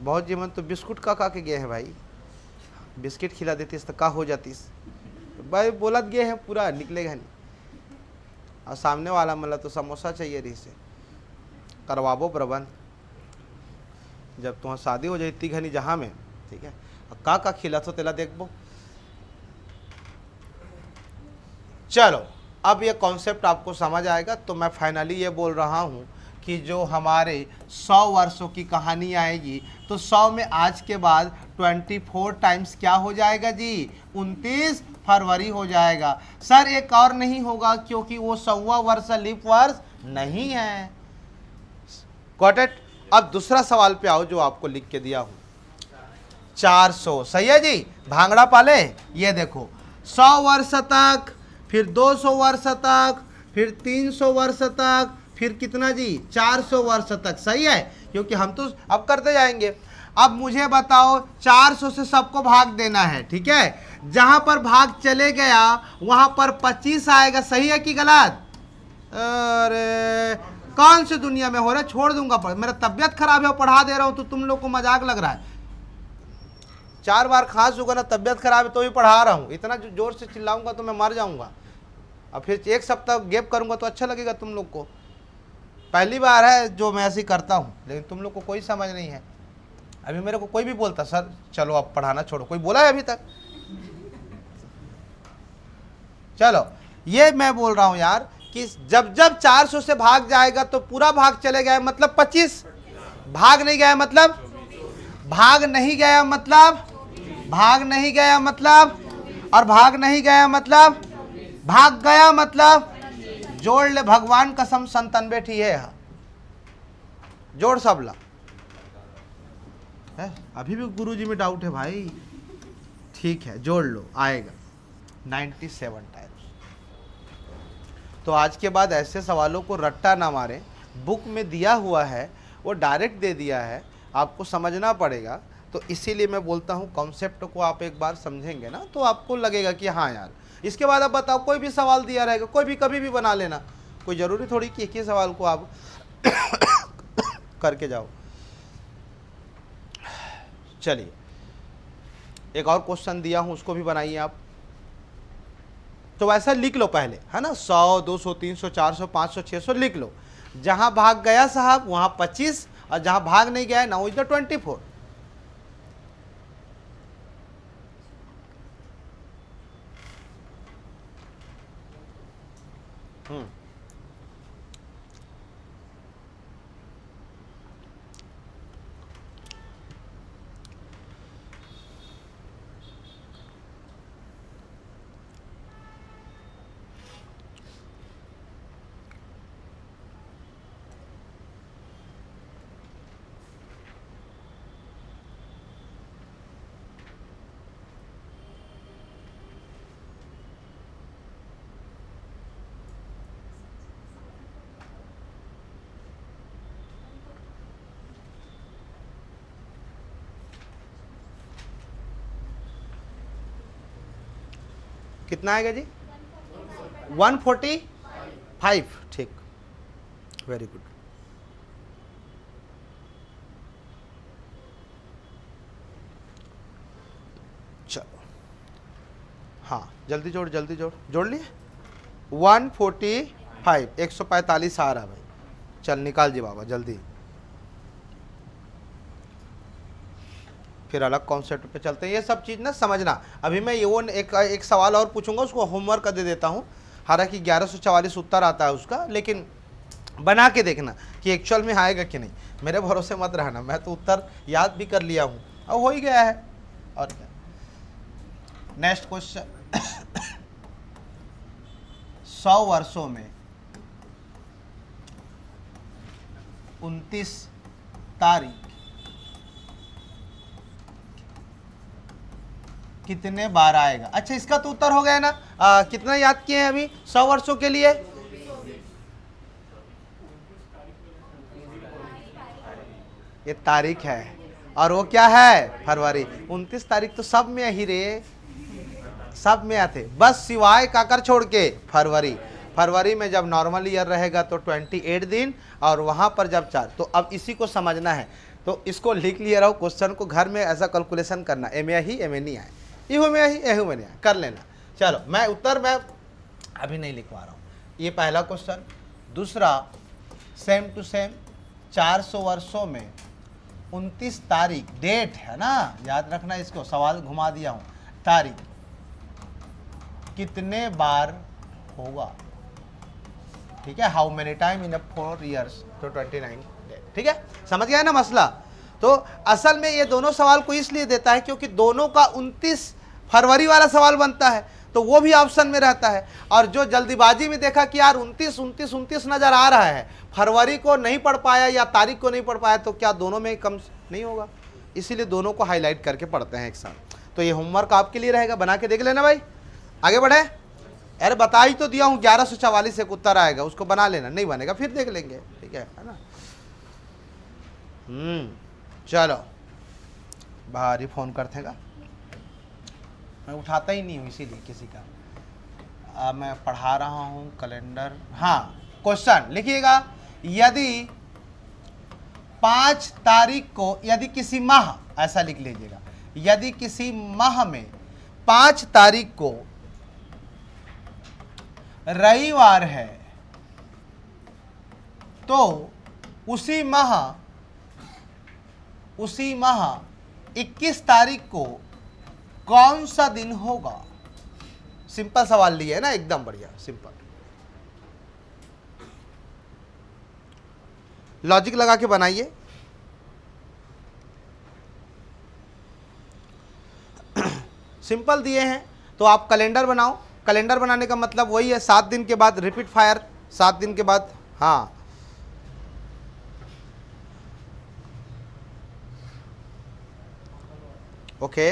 [SPEAKER 1] बहुत जीवन तो बिस्कुट का के गए हैं भाई। बिस्किट खिला देतीस तो का हो जातीस, भाई बोलत गए हैं पूरा निकलेगा नहीं। और सामने वाला मतलब तो समोसा चाहिए रही से करवाबो प्रबंध, जब तुम्हारा शादी हो जाए इतनी घनी जहाँ में, ठीक है, का खिला तो तेला देखबो। चलो अब ये कॉन्सेप्ट आपको समझ आएगा, तो मैं फाइनली ये बोल रहा हूँ कि जो हमारे 100 वर्षों की कहानी आएगी तो 100 में आज के बाद 24 टाइम्स क्या हो जाएगा जी, 29 फरवरी हो जाएगा। सर एक और नहीं होगा क्योंकि वो 100वां वर्ष लीप वर्ष नहीं है। Got it. अब दूसरा सवाल पे आओ जो आपको लिख के दिया हूं, 400 सही है जी, भांगड़ा पाले। ये देखो 100 वर्ष तक, फिर 200 वर्ष तक, फिर 300 वर्ष तक, फिर कितना जी 400 वर्ष तक, सही है, क्योंकि हम तो अब करते जाएंगे। अब मुझे बताओ 400 से सबको भाग देना है, ठीक है, जहां पर भाग चले गया वहां पर 25 आएगा, सही है कि गलत? अरे कौन सी दुनिया में हो रहा है, छोड़ दूंगा, मेरा तबियत खराब है, पढ़ा दे रहा हूं तो तुम लोग को मजाक लग रहा है। 4 बार खांस होगा ना, तबियत खराब है तो भी पढ़ा रहा हूं, इतना जोर से चिल्लाऊंगा तो मैं मर जाऊंगा। अब फिर 1 सप्ताह गैप करूंगा तो अच्छा लगेगा तुम लोग को। पहली बार है जो मैं ऐसे करता हूं, लेकिन तुम लोग को कोई समझ नहीं है। अभी मेरे को कोई भी बोलता सर चलो अब पढ़ाना छोड़ो, कोई बोला है अभी तक? चलो ये मैं बोल रहा हूं यार कि जब जब 400 से भाग जाएगा तो पूरा भाग चले गए मतलब 25, भाग नहीं गया मतलब, भाग नहीं गया मतलब, भाग नहीं गया मतलब, और भाग नहीं गया मतलब, भाग गया मतलब, जोड़ ले भगवान कसम 97 बैठी है, जोड़ सबला है। अभी भी गुरुजी में डाउट है भाई, ठीक है जोड़ लो, आएगा 97 टाइम्स। तो आज के बाद ऐसे सवालों को रट्टा ना मारें, बुक में दिया हुआ है वो डायरेक्ट दे दिया है, आपको समझना पड़ेगा। तो इसीलिए मैं बोलता हूँ कॉन्सेप्ट को आप एक बार समझेंगे ना तो आपको लगेगा कि हाँ यार। इसके बाद आप बताओ, कोई भी सवाल दिया रहेगा, कोई भी कभी भी बना लेना, कोई ज़रूरी थोड़ी कि एक ही सवाल को आप करके जाओ। चलिए एक और क्वेश्चन दिया हूँ उसको भी बनाइए आप। तो वैसा लिख लो पहले, है ना, 100, 200, 300, 400, 500, 600 लिख लो। जहां भाग गया साहब वहां 25, और जहां भाग नहीं गया नाउ इज द 24। कितना आएगा जी? 145, ठीक, वेरी गुड। चलो हाँ जल्दी जोड़, जल्दी जोड़, जोड़ लिए 145, 145 आ रहा भाई, चल निकाल जी बाबा जल्दी। फिर अलग कॉन्सेप्ट पे चलते हैं। ये सब चीज़ ना समझना। अभी मैं ये वो एक सवाल और पूछूंगा, उसको होमवर्क दे देता हूँ, हालांकि 1144 उत्तर आता है उसका, लेकिन बना के देखना कि एक्चुअल में आएगा कि नहीं। मेरे भरोसे मत रहना, मैं तो उत्तर याद भी कर लिया हूँ, अब हो ही गया है और क्या। नेक्स्ट क्वेश्चन 100 वर्षों में 29 तारीख कितने बार आएगा? अच्छा इसका तो उत्तर हो गया ना, कितना याद किए हैं अभी 100 वर्षों के लिए? ये तारीख है और वो क्या है? फरवरी। 29 तारीख तो सब में ही रे, सब में आते, बस सिवाय काकर छोड़ के फरवरी। फरवरी में जब नॉर्मल ईयर रहेगा तो 28 दिन, और वहां पर जब 4, तो अब इसी को समझना है। तो इसको लिख लिया रहो, क्वेश्चन को घर में ऐसा कैलकुलेशन करना, एम ए नहीं आए, इहू में ही एहू में नहीं आए, कर लेना। चलो मैं उत्तर मैं अभी नहीं लिखवा रहा हूँ। ये पहला क्वेश्चन। दूसरा सेम टू सेम, 400 वर्षों में 29 तारीख, डेट है ना, याद रखना इसको, सवाल घुमा दिया हूँ, तारीख कितने बार होगा, ठीक है। How many time in 4 years, तो 29 डे, ठीक है, समझ गया ना मसला। तो असल में ये दोनों सवाल को इसलिए देता है क्योंकि दोनों का 29 फरवरी वाला सवाल बनता है, तो वो भी ऑप्शन में रहता है। और जो जल्दीबाजी में देखा कि यार 29 नज़र आ रहा है, फरवरी को नहीं पढ़ पाया या तारीख को नहीं पढ़ पाया, तो क्या दोनों में कम नहीं होगा, इसीलिए दोनों को हाईलाइट करके पढ़ते हैं एक साथ। तो ये होमवर्क आपके लिए रहेगा, बना के देख लेना भाई। आगे बढ़े। अरे बता ही तो दिया हूँ, 1144 एक उत्तर आएगा, उसको बना लेना, नहीं बनेगा फिर देख लेंगे, ठीक है ना। चलो बाहर ही फ़ोन करते हैं, मैं उठाता ही नहीं हूँ इसीलिए किसी का। मैं पढ़ा रहा हूँ कैलेंडर। हाँ, क्वेश्चन लिखिएगा, यदि 5 तारीख को, यदि किसी माह, ऐसा लिख लीजिएगा, यदि किसी माह में 5 तारीख को रविवार है, तो उसी माह 21 तारीख को कौन सा दिन होगा। सिंपल सवाल लिया है ना, एकदम बढ़िया सिंपल, लॉजिक लगा के बनाइए। सिंपल दिए हैं तो आप कैलेंडर बनाओ। कैलेंडर बनाने का मतलब वही है, 7 दिन के बाद रिपीट फायर, 7 दिन के बाद। हाँ, ओके,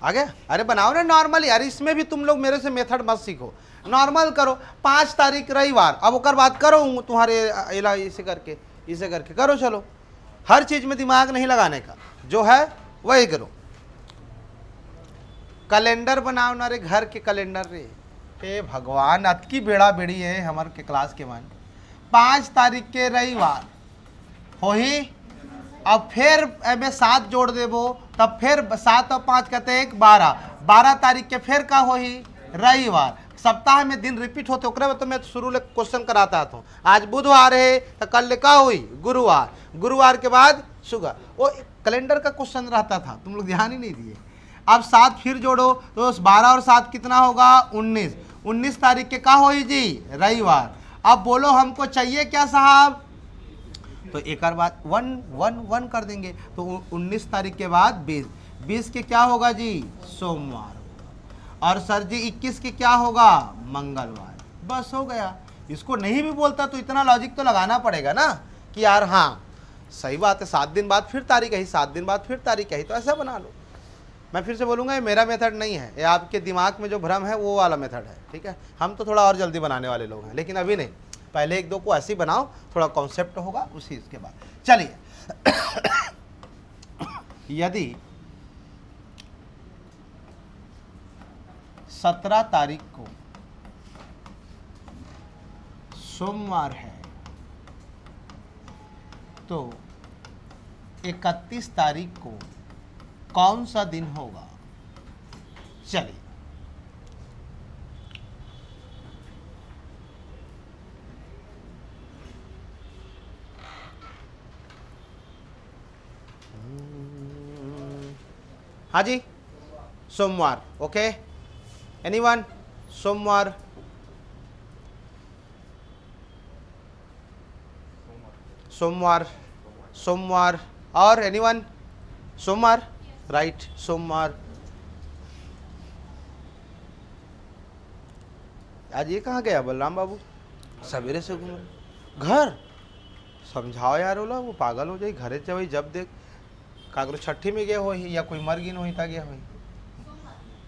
[SPEAKER 1] आगे। अरे बनाओ ना नॉर्मल यार, इसमें भी तुम लोग मेरे से मेथड मत सीखो, नॉर्मल करो। 5 तारीख रविवार, अब ओकर बात करो तुम्हारे इला इसे करके करो। चलो, हर चीज में दिमाग नहीं लगाने का, जो है वही करो। कैलेंडर बनाओ ना रे, घर के कैलेंडर रे, हे भगवान, अतकी बेड़ा बेड़ी है हमारे के क्लास के मान। 5 तारीख के रविवार हो ही, अब फिर में 7 जोड़ देबो, तब फिर 7 और 5 कहते 1 12 तारीख के फिर का हो ही रविवार। सप्ताह में दिन रिपीट होते, ओकरे में तो मैं शुरू ले क्वेश्चन कराता था। आज बुधवार है तो कल का हुई गुरुवार, गुरुवार के बाद शुगर, वो कैलेंडर का क्वेश्चन रहता था, तुम लोग ध्यान ही नहीं दिए। अब 7 फिर जोड़ो तो 12 और 7 कितना होगा 19 तारीख के का हो जी रविवार। अब बोलो हमको चाहिए क्या साहब, तो एक बार 1 कर देंगे, तो 19 तारीख के बाद 20 के क्या होगा जी सोमवार, और सर जी 21 के क्या होगा मंगलवार। बस हो गया। इसको नहीं भी बोलता तो इतना लॉजिक तो लगाना पड़ेगा ना कि यार हाँ सही बात है, 7 दिन बाद फिर तारीख है, 7 दिन बाद फिर तारीख है, तो ऐसा बना लो। मैं फिर से बोलूँगा, ये मेरा मेथड नहीं है, ये आपके दिमाग में जो भ्रम है वो वाला मेथड है, ठीक है। हम तो थोड़ा और जल्दी बनाने वाले लोग हैं, लेकिन अभी नहीं, पहले 1-2 को ऐसे ही बनाओ, थोड़ा कॉन्सेप्ट होगा उसी इसके बाद। चलिए यदि 17 तारीख को सोमवार है, तो 31 तारीख को कौन सा दिन होगा। चलिए हाँ जी, सोमवार, ओके, एनीवन, सोमवार, सोमवार और एनीवन, सोमवार, राइट, सोमवार। आज ये कहाँ गया बलराम बाबू, सवेरे से घूम रहे घर, समझाओ यार, बोला वो पागल हो जाए, घरे से वही जब देख कागरो छठी में गया हो ही या कोई मर गिन हो था गया हो,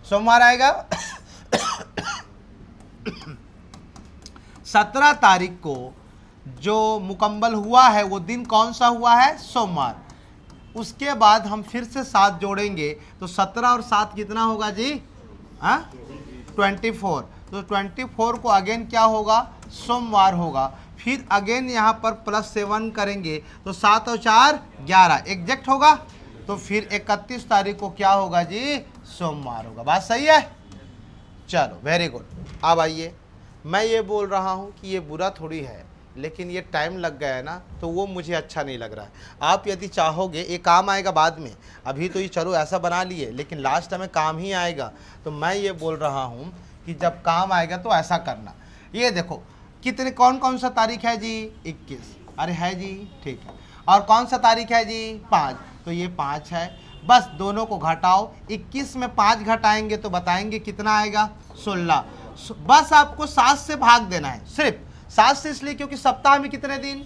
[SPEAKER 1] सोमवार आएगा। 17 तारीख को जो मुकम्मल हुआ है वो दिन कौन सा हुआ है सोमवार। उसके बाद हम फिर से 7 जोड़ेंगे तो 17 और 7 कितना होगा जी 24। तो 24 को अगेन क्या होगा सोमवार होगा। फिर अगेन यहाँ पर +7 करेंगे तो 7 और 4 11 एग्जैक्ट होगा। तो फिर 31 तारीख को क्या होगा जी, सोमवार होगा। बात सही है, चलो वेरी गुड। अब आइए, मैं ये बोल रहा हूँ कि ये बुरा थोड़ी है, लेकिन ये टाइम लग गया है ना, तो वो मुझे अच्छा नहीं लग रहा है। आप यदि चाहोगे, ये काम आएगा बाद में, अभी तो ये चलो ऐसा बना लिए, लेकिन लास्ट में काम ही आएगा। तो मैं ये बोल रहा हूँ कि जब काम आएगा तो ऐसा करना। ये देखो कितने, कौन कौन सा तारीख है जी, 21, अरे है जी, ठीक है। और कौन सा तारीख है जी, 5, तो ये 5 है। बस दोनों को घटाओ, 21 में 5 घटाएंगे तो बताएंगे कितना आएगा, 16। बस आपको 7 से भाग देना है, सिर्फ 7 से, इसलिए क्योंकि सप्ताह में कितने दिन,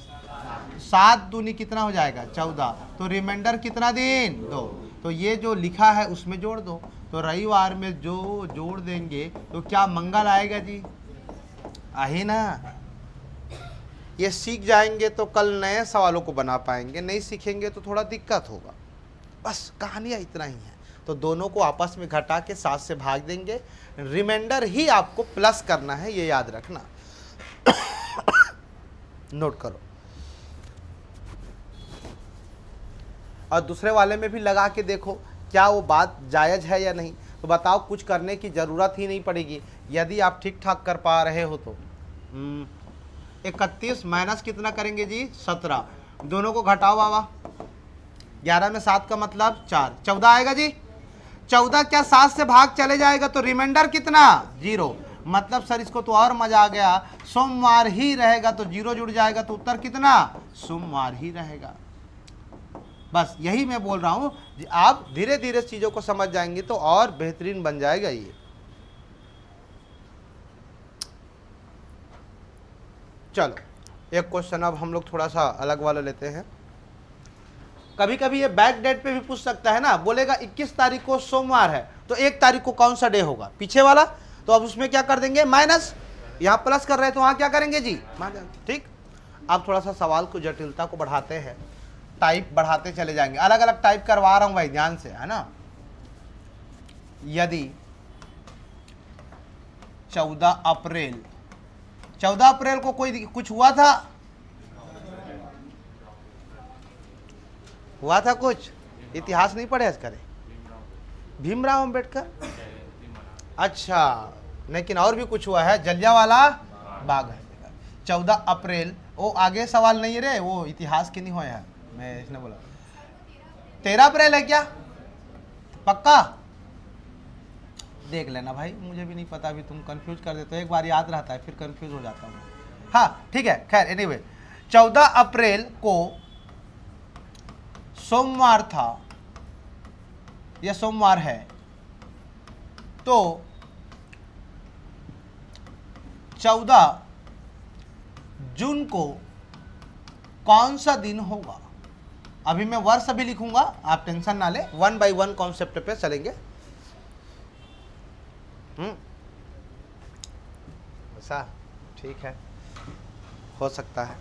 [SPEAKER 1] 7 दूनी कितना हो जाएगा, 14। तो रिमाइंडर कितना दिन, 2। तो ये जो लिखा है उसमें जोड़ दो। तो रविवार में जो जोड़ देंगे तो क्या मंगल आएगा जी, आही ना। ये सीख जाएंगे तो कल नए सवालों को बना पाएंगे, नहीं सीखेंगे तो थोड़ा दिक्कत होगा। बस कहानियाँ इतना ही है। तो दोनों को आपस में घटा के 7 से भाग देंगे, रिमाइंडर ही आपको प्लस करना है, ये याद रखना। नोट करो। और दूसरे वाले में भी लगा के देखो क्या वो बात जायज़ है या नहीं। तो बताओ, कुछ करने की ज़रूरत ही नहीं पड़ेगी यदि आप ठीक ठाक कर पा रहे हो तो। 31 माइनस कितना करेंगे जी, 17। दोनों को घटाओ बाबा, 11 में 7 का मतलब 4, 14 आएगा जी। 14 क्या 7 से भाग चले जाएगा तो रिमाइंडर कितना, 0। मतलब सर इसको तो और मजा आ गया, सोमवार ही रहेगा तो 0 जुड़ जाएगा, तो उत्तर कितना, सोमवार ही रहेगा। बस यही मैं बोल रहा हूं, आप धीरे धीरे चीजों को समझ जाएंगे तो और बेहतरीन बन जाएगा ये। चलो एक क्वेश्चन अब हम लोग थोड़ा सा अलग वाला लेते हैं। कभी कभी ये बैक डेट पे भी पूछ सकता है ना, बोलेगा 21 तारीख को सोमवार है तो 1 तारीख को कौन सा डे होगा, पीछे वाला। तो अब उसमें क्या कर देंगे, माइनस, यहाँ प्लस कर रहे हैं तो वहाँ क्या करेंगे जी, ठीक। अब थोड़ा सा सवाल को जटिलता को बढ़ाते हैं, टाइप बढ़ाते चले जाएंगे। अलग अलग टाइप करवा रहा हूँ भाई, ध्यान से, है ना। यदि 14 अप्रैल को कोई कुछ हुआ था कुछ, इतिहास नहीं पढ़े आज करे, भीमराव अंबेडकर, अच्छा, लेकिन और भी कुछ हुआ है, जलियांवाला बाग है। 14 अप्रैल, वो आगे सवाल नहीं है रे, वो इतिहास के नहीं हुआ है, मैं इसने बोला 13 अप्रैल है क्या, पक्का देख लेना भाई, मुझे भी नहीं पता, अभी तुम कंफ्यूज कर देते हो, एक बार याद रहता है फिर कंफ्यूज हो जाता हूँ। हाँ ठीक है, खैर एनीवे 14 अप्रैल को सोमवार था या सोमवार है, तो 14 जून को कौन सा दिन होगा। अभी मैं वर्ष अभी लिखूंगा, आप टेंशन ना ले, 1 बाय 1 कॉन्सेप्ट पे चलेंगे। ऐसा ठीक है, हो सकता है।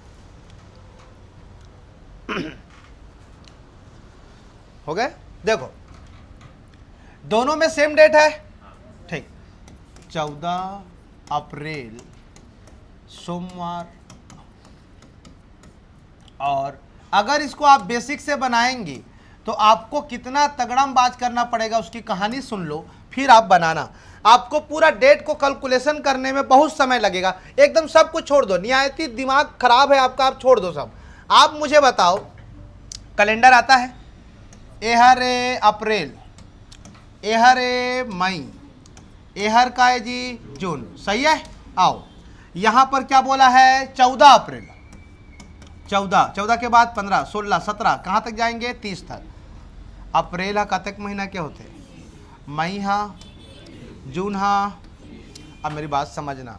[SPEAKER 1] हो गए, देखो दोनों में सेम डेट है, ठीक। 14 अप्रैल सोमवार, और अगर इसको आप बेसिक से बनाएंगे तो आपको कितना तगड़मबाज करना पड़ेगा, उसकी कहानी सुन लो फिर आप बनाना। आपको पूरा डेट को कैलकुलेशन करने में बहुत समय लगेगा, एकदम सब कुछ छोड़ दो, निहायती दिमाग खराब है आपका, आप छोड़ दो सब। आप मुझे बताओ, कैलेंडर आता है, एहरे अप्रैल, एहरे मई, एहर का है जी जून, सही है। आओ यहाँ पर क्या बोला है, 14 अप्रैल, 14 के बाद 15, 16, 17, कहाँ तक जाएंगे, 30 तक। अप्रैल हा कतक महीना के होते, मई हा, जून हा। अब मेरी बात समझना,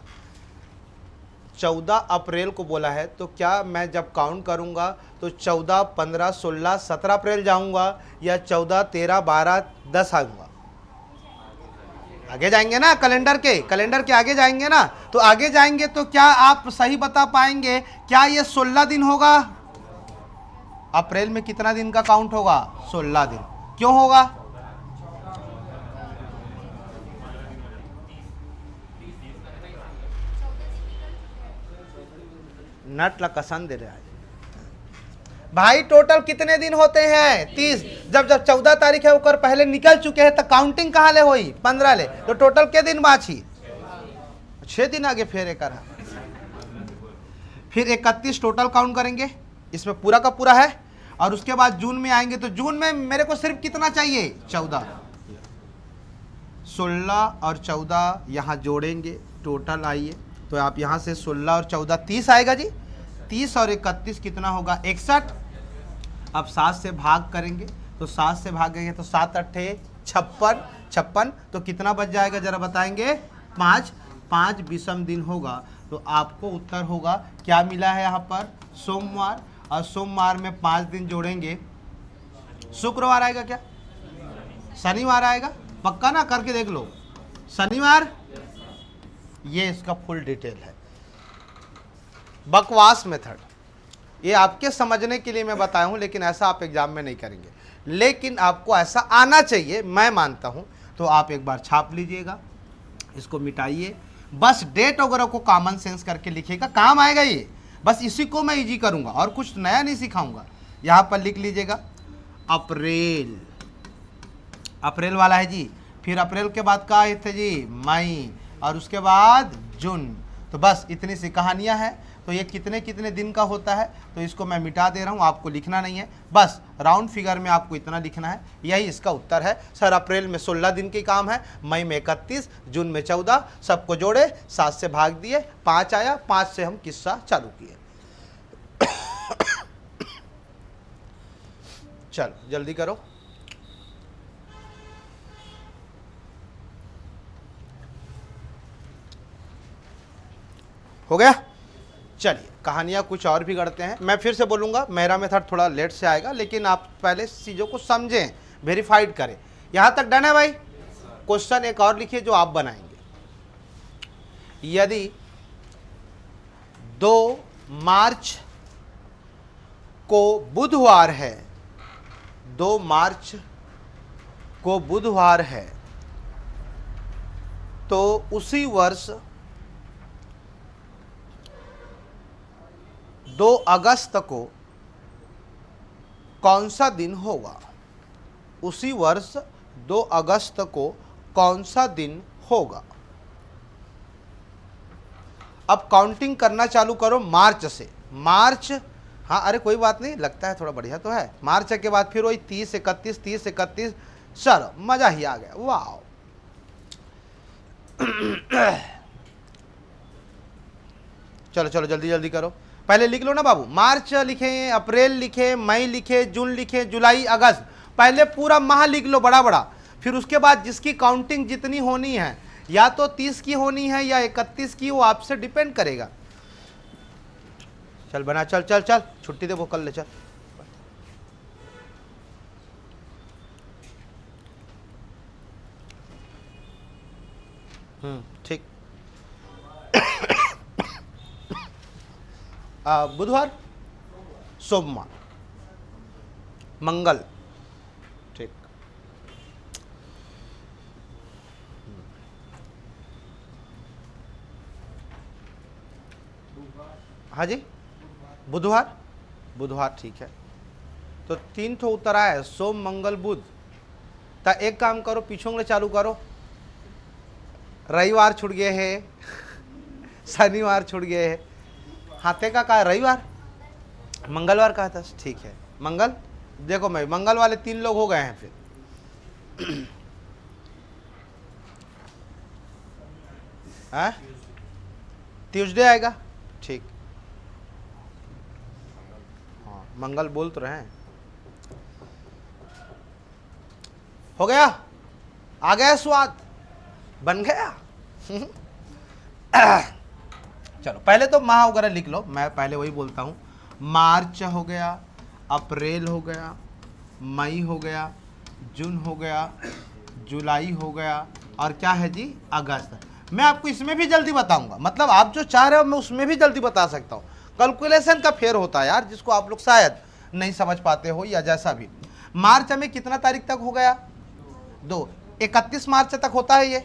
[SPEAKER 1] 14 अप्रैल को बोला है तो क्या मैं जब काउंट करूंगा तो 14, 15, 16, 17 अप्रैल जाऊंगा या 14, 13, 12, 10 आऊंगा, आगे जाएंगे ना, कैलेंडर के आगे जाएंगे ना। तो आगे जाएंगे तो क्या आप सही बता पाएंगे, क्या ये 16 दिन होगा। अप्रैल में कितना दिन का काउंट होगा, 16 दिन। क्यों होगा, नट लकसन दे रहा है भाई। टोटल कितने दिन होते हैं? 30। जब 14 तारीख है ऊपर पहले निकल चुके हैं तो काउंटिंग कहाँ ले हुई? 15 ले। तो टोटल के दिन बाची? 6 दिन आगे फेर एक रहा। फिर 31 टोटल काउंट करेंगे, इसमें पूरा का पूरा है। और उसके बाद जून में आएंगे तो जून में मेरे को सिर्फ कितना चाहिए? 14। 16 और 14 यहाँ जोड़ेंगे, टोटल आइए तो आप यहाँ से 16 और 14 30 आएगा जी। 30 और 31 कितना होगा? 61। अब 7 से भाग करेंगे तो 7 से भागेंगे तो 7 अट्ठे 56। 56 तो कितना बच जाएगा जरा बताएंगे? 5 विषम दिन होगा। तो आपको उत्तर होगा क्या मिला है यहाँ पर? सोमवार। और सोमवार में 5 दिन जोड़ेंगे, शुक्रवार आएगा क्या? शनिवार आएगा? पक्का ना? करके देख लो। शनिवार। ये इसका फुल डिटेल है। बकवास मेथड, ये आपके समझने के लिए मैं बताया हूं, लेकिन ऐसा आप एग्जाम में नहीं करेंगे। लेकिन आपको ऐसा आना चाहिए, मैं मानता हूं। तो आप एक बार छाप लीजिएगा, इसको मिटाइए, बस डेट वगैरह को कॉमन सेंस करके लिखिएगा, काम आएगा ये। बस इसी को मैं इजी करूंगा और कुछ नया नहीं सिखाऊंगा। यहां पर लिख लीजिएगा अप्रैल, अप्रैल वाला है जी। फिर अप्रैल के बाद का थे जी? मई। और उसके बाद जून। तो बस इतनी सी कहानियां हैं। तो ये कितने कितने दिन का होता है, तो इसको मैं मिटा दे रहा हूँ, आपको लिखना नहीं है। बस राउंड फिगर में आपको इतना लिखना है, यही इसका उत्तर है। सर अप्रैल में 16 दिन की काम है, मई में 31, जून में 14, सबको जोड़े, 7 से भाग दिए, 5 आया, 5 से हम किस्सा चालू किए। चलो जल्दी करो। हो गया? चलिए कहानियाँ कुछ और भी गढ़ते हैं। मैं फिर से बोलूँगा, मेरा मेथड थोड़ा लेट से आएगा, लेकिन आप पहले चीज़ों को समझें, वेरीफाइड करें। यहाँ तक डन है भाई? क्वेश्चन एक और लिखिए जो आप बनाएंगे। यदि 2 मार्च को बुधवार है, 2 मार्च को बुधवार है, तो उसी वर्ष 2 अगस्त को कौन सा दिन होगा? उसी वर्ष 2 अगस्त को कौन सा दिन होगा? अब काउंटिंग करना चालू करो मार्च से। मार्च, हाँ अरे कोई बात नहीं, लगता है थोड़ा बढ़िया तो है। मार्च के बाद फिर वही 30 31 30 31। चलो मजा ही आ गया, वाह। चलो चलो जल्दी जल्दी करो, पहले लिख लो ना बाबू। मार्च लिखे, अप्रैल लिखे, मई लिखे, जून लिखे, जुलाई, अगस्त। पहले पूरा माह लिख लो बड़ा बड़ा। फिर उसके बाद जिसकी काउंटिंग जितनी होनी है, या तो 30 की होनी है या 31 की, वो आपसे डिपेंड करेगा। चल बना, चल चल चल, छुट्टी दे वो कल ले चल। ठीक। बुधवार, सोमवार, मंगल। ठीक। हाँ जी, बुधवार। बुधवार ठीक है। तो 3 ठो उत्तर आया, सोम मंगल बुध। तो एक काम करो, पीछों ले चालू करो। रविवार छूट गए हैं, शनिवार छूट गए हैं, हाथे का कहा रविवार, मंगलवार कहा था। ठीक है, मंगल देखो, मैं मंगल वाले 3 लोग हो गए हैं। फिर ट्यूसडे आएगा। ठीक, हाँ मंगल बोल तो रहे हैं। हो गया, आ गया स्वाद, बन गया। चलो पहले तो माह वगैरह लिख लो, मैं पहले वही बोलता हूँ। मार्च हो गया, अप्रैल हो गया, मई हो गया, जून हो गया, जुलाई हो गया, और क्या है जी, अगस्त। मैं आपको इसमें भी जल्दी बताऊंगा, मतलब आप जो चाह रहे हो मैं उसमें भी जल्दी बता सकता हूँ। कैलकुलेशन का फेर होता है यार, जिसको आप लोग शायद नहीं समझ पाते हो या जैसा भी। मार्च में कितना तारीख तक हो गया? 2, 31 मार्च तक होता है ये।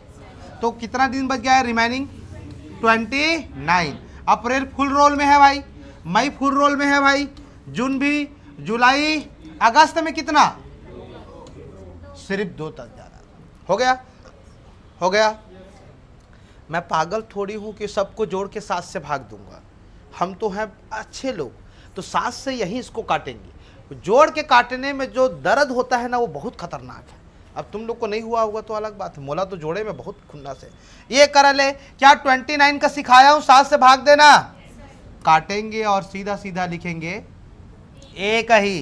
[SPEAKER 1] तो कितना दिन बच गया है रिमेनिंग? 29। अप्रैल फुल रोल में है भाई, मई फुल रोल में है भाई, जून भी, जुलाई, अगस्त में कितना, सिर्फ 2 तक जा रहा। हो गया, हो गया। मैं पागल थोड़ी हूं कि सबको जोड़ के 7 से भाग दूंगा। हम तो हैं अच्छे लोग, तो 7 से यही इसको काटेंगे। जोड़ के काटने में जो दर्द होता है ना, वो बहुत खतरनाक है। अब तुम लोग को नहीं हुआ होगा तो अलग बात है, मोला तो जोड़े में बहुत खुन्नस है। ये कर ले, क्या 29 का सिखाया हूं, 7 से भाग देना। काटेंगे और सीधा सीधा लिखेंगे एक ही,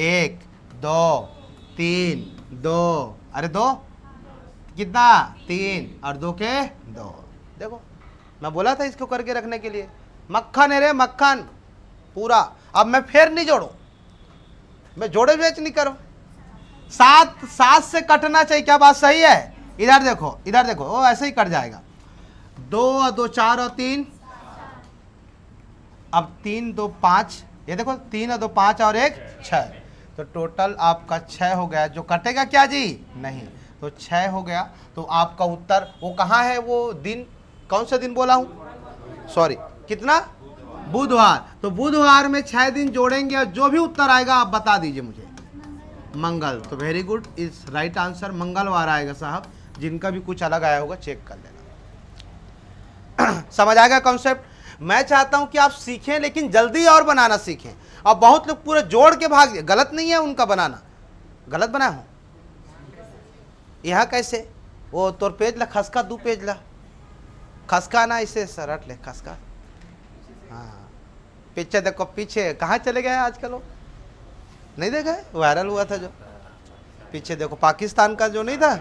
[SPEAKER 1] 1 2 3 2, अरे 2 कितना, 3 और 2 के 2। देखो मैं बोला था इसको करके रखने के लिए, मक्खन है रे मक्खन पूरा। अब मैं फिर नहीं जोड़ू, मैं जोड़े बेच नहीं करूं। 7 से कटना चाहिए, क्या बात सही है? इधर देखो, इधर देखो, वो ऐसे ही कट जाएगा। 2 और 2 4 और 3, अब 3 2 5, ये देखो 3 और 2 5 और 1 6, तो टोटल आपका 6 हो गया। जो कटेगा क्या जी, नहीं, तो 6 हो गया। तो आपका उत्तर वो कहाँ है, वो दिन कौन सा दिन बोला हूँ, सॉरी, कितना, बुधवार। तो बुधवार में 6 दिन जोड़ेंगे और जो भी उत्तर आएगा आप बता दीजिए मुझे। मंगल, तो वेरी गुड, इस राइट आंसर मंगलवार आएगा साहब। जिनका भी कुछ अलग आया होगा चेक कर लेना। समझ आएगा कॉन्सेप्ट? मैं चाहता हूं कि आप सीखें, लेकिन जल्दी और बनाना सीखें। अब बहुत लोग पूरे जोड़ के भाग, गलत नहीं है उनका बनाना, गलत बना हो। यहाँ कैसे, वो तोर पेज ला खसका, 2 पेज ला खसका ना, इसे सरट ले खसका। हाँ, पीछे देखो, पीछे कहाँ चले गए आजकल, वो नहीं देखा, वायरल हुआ था जो पीछे देखो, पाकिस्तान का जो नहीं था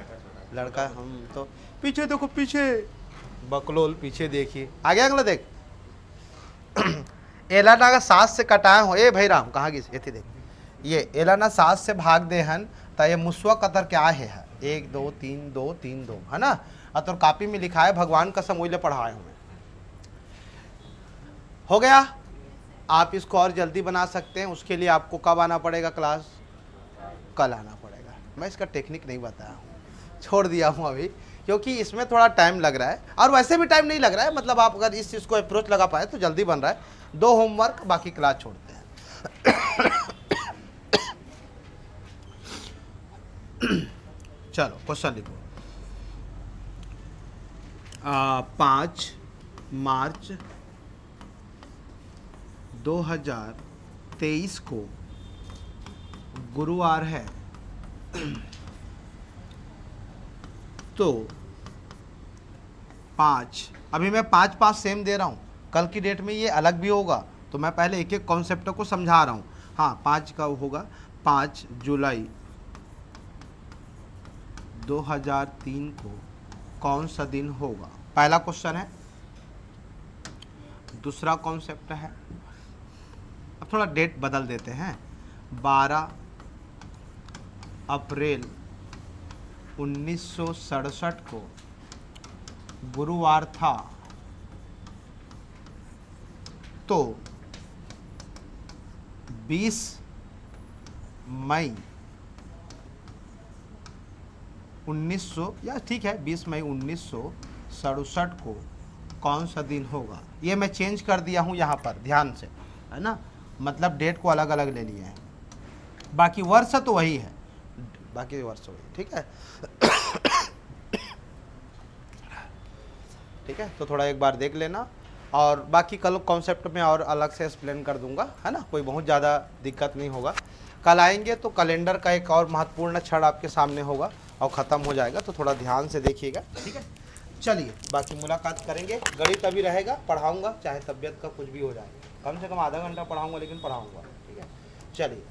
[SPEAKER 1] लड़का, हम तो पीछे देखो, पीछे बकलोल, पीछे देखिए, आगे अगला देख। एलाना का 7 से कटाए हो, ए भाई राम कहाँ गई, ये देख, ये एलाना 7 से भाग दे हन, तो ये मुस्वा कतर क्या है, 1 2 3 2 3 2, है ना। और तो कॉपी में लिखा है, भगवान कसम वही ले पढ़ाए हूँ। हो गया। आप इसको और जल्दी बना सकते हैं, उसके लिए आपको कब आना पड़ेगा क्लास, कल आना पड़ेगा। मैं इसका टेक्निक नहीं बताया हूँ, छोड़ दिया हूँ अभी, क्योंकि इसमें थोड़ा टाइम लग रहा है, और वैसे भी टाइम नहीं लग रहा है। मतलब आप अगर इस चीज़ को अप्रोच लगा पाए तो जल्दी बन रहा है। 2 होमवर्क, बाकी क्लास छोड़ते हैं। चलो क्वेश्चन लिखो। 5 मार्च 2023 को गुरुवार है, तो 5, अभी मैं 5 सेम दे रहा हूँ, कल की डेट में ये अलग भी होगा, तो मैं पहले एक एक कॉन्सेप्ट को समझा रहा हूँ। हाँ, 5 का होगा, 5 जुलाई 2003 को कौन सा दिन होगा, पहला क्वेश्चन है। दूसरा कॉन्सेप्ट है, अब थोड़ा डेट बदल देते हैं, 12 अप्रैल 1967 को गुरुवार था, तो 20 मई 1900, या ठीक है 20 मई 1967 को कौन सा दिन होगा। ये मैं चेंज कर दिया हूँ यहाँ पर, ध्यान से, है ना, मतलब डेट को अलग अलग ले लिए हैं, बाकी वर्ष तो वही है, बाकी वर्ष वही, ठीक है। ठीक है, तो थोड़ा एक बार देख लेना, और बाकी कल कॉन्सेप्ट में और अलग से एक्सप्लेन कर दूंगा, है ना, कोई बहुत ज़्यादा दिक्कत नहीं होगा। कल आएंगे तो कैलेंडर का एक और महत्वपूर्ण क्षण आपके सामने होगा और ख़त्म हो जाएगा, तो थोड़ा ध्यान से देखिएगा, ठीक है। चलिए, बाकी मुलाकात करेंगे। गणित अभी रहेगा, पढ़ाऊँगा, चाहे तबीयत का कुछ भी हो जाए, कम से कम आधा घंटा पढ़ाऊँगा, लेकिन पढ़ाऊँगा, ठीक है। चलिए।